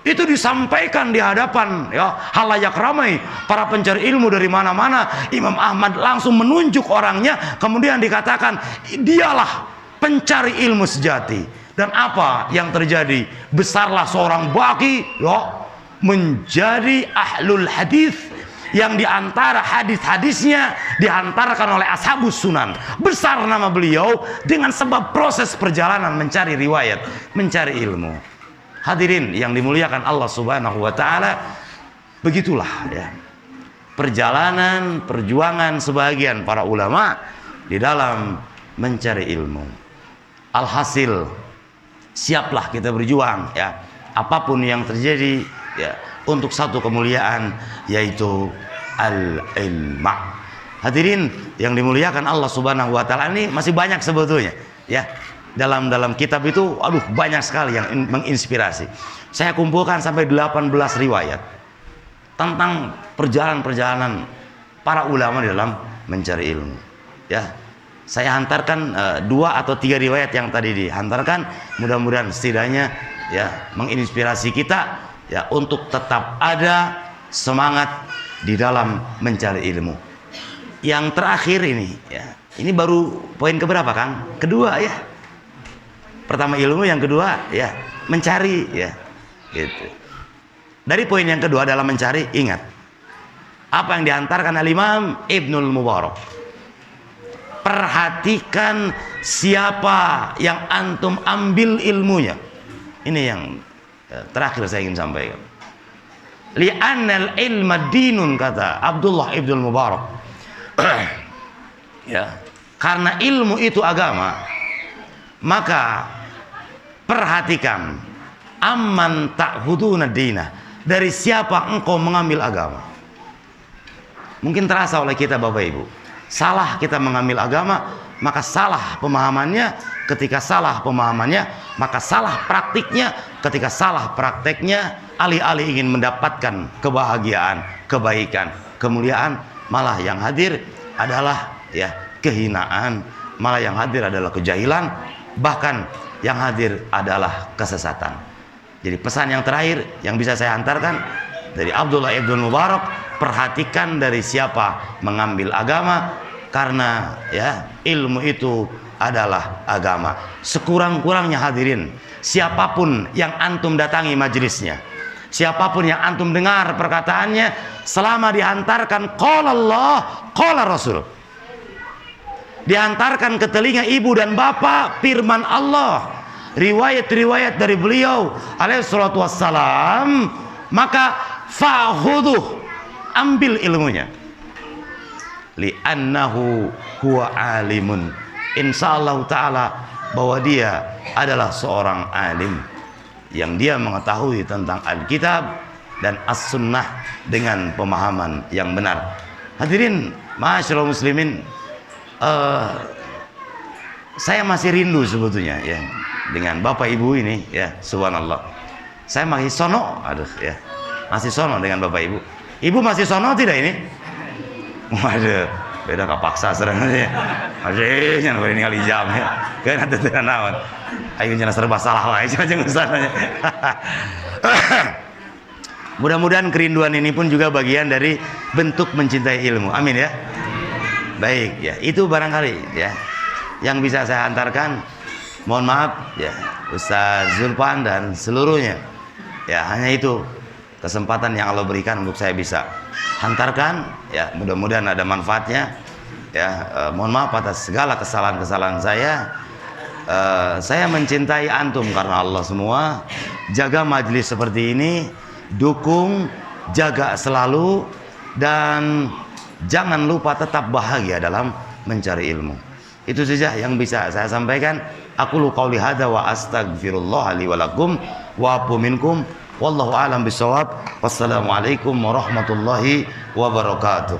[SPEAKER 1] Itu disampaikan di hadapan ya halayak ramai, para pencari ilmu dari mana-mana. Imam Ahmad langsung menunjuk orangnya, kemudian dikatakan dialah pencari ilmu sejati. Dan apa yang terjadi? Besarlah seorang Baqi ya, menjadi ahlul hadis, yang diantara hadis-hadisnya dihantarkan oleh ashabus sunan. Besar nama beliau dengan sebab proses perjalanan mencari riwayat, mencari ilmu. Hadirin yang dimuliakan Allah Subhanahu wa Ta'ala, begitulah ya perjuangan sebagian para ulama di dalam mencari ilmu. Alhasil, siaplah kita berjuang ya, apapun yang terjadi ya, untuk satu kemuliaan, yaitu al-ilma. Hadirin yang dimuliakan Allah Subhanahu wa Ta'ala, ini masih banyak sebetulnya ya. Dalam kitab itu banyak sekali yang menginspirasi. Saya kumpulkan sampai 18 riwayat tentang perjalanan-perjalanan para ulama di dalam mencari ilmu ya. Saya hantarkan 2 atau 3 riwayat yang tadi dihantarkan, mudah-mudahan setidaknya ya menginspirasi kita ya untuk tetap ada semangat di dalam mencari ilmu. Yang terakhir ini ya, ini baru poin keberapa Kang? Kedua ya. Pertama ilmu, yang kedua ya mencari ya. Gitu. Dari poin yang kedua dalam mencari, ingat apa yang diantarkan Al-Imam Ibnul Mubarak. Perhatikan siapa yang antum ambil ilmunya. Ini yang terakhir saya ingin sampaikan. Li'annal ilma dinun, kata Abdullah Ibnul Mubarak. Ya, karena ilmu itu agama, maka perhatikan amman ta'khuduna dinah, dari siapa engkau mengambil agama. Mungkin terasa oleh kita Bapak Ibu, salah kita mengambil agama, maka salah pemahamannya. Ketika salah pemahamannya, maka salah praktiknya. Ketika salah prakteknya, alih-alih ingin mendapatkan kebahagiaan, kebaikan, kemuliaan, malah yang hadir adalah ya kehinaan, malah yang hadir adalah kejahilan, bahkan yang hadir adalah kesesatan. Jadi pesan yang terakhir yang bisa saya hantarkan dari Abdullah Ibn Mubarak, perhatikan dari siapa mengambil agama, karena ya ilmu itu adalah agama. Sekurang-kurangnya hadirin, siapapun yang antum datangi majelisnya, siapapun yang antum dengar perkataannya, selama dihantarkan qala Allah, qala Rasul, dihantarkan ke telinga ibu dan bapak firman Allah, riwayat-riwayat dari beliau alaihi salatu wassalam, maka fa'khudhuh, ambil ilmunya. Li'annahu huwa alimun, insyaallah ta'ala bahwa dia adalah seorang alim yang dia mengetahui tentang Alkitab dan As-Sunnah dengan pemahaman yang benar. Hadirin ma'asyiral muslimin, saya masih rindu sebetulnya ya dengan Bapak Ibu ini ya, subhanallah. Saya masih sono, ya, masih sono dengan Bapak Ibu. Ibu masih sono tidak ini? Waduh, beda kapaksa sebenarnya. Aduh, jangan boleh ningali jam ya. Kan ada naon. Ayo jangan serba salah wae aja urusannya. Mudah-mudahan kerinduan ini pun juga bagian dari bentuk mencintai ilmu. Amin ya. Baik ya, itu barangkali ya yang bisa saya hantarkan. Mohon maaf ya Ustaz Zulfan dan seluruhnya. Ya, hanya itu kesempatan yang Allah berikan untuk saya bisa hantarkan ya, mudah-mudahan ada manfaatnya ya. Mohon maaf atas segala kesalahan-kesalahan saya. Saya mencintai antum karena Allah semua. Jaga majelis seperti ini, dukung, jaga selalu, dan jangan lupa tetap bahagia dalam mencari ilmu. Itu saja yang bisa saya sampaikan. Aqulu qauli hadza wa astaghfirullah li wa lakum wa afu minkum. Wallahu a'lam bishawab. Wassalamualaikum warahmatullahi wabarakatuh.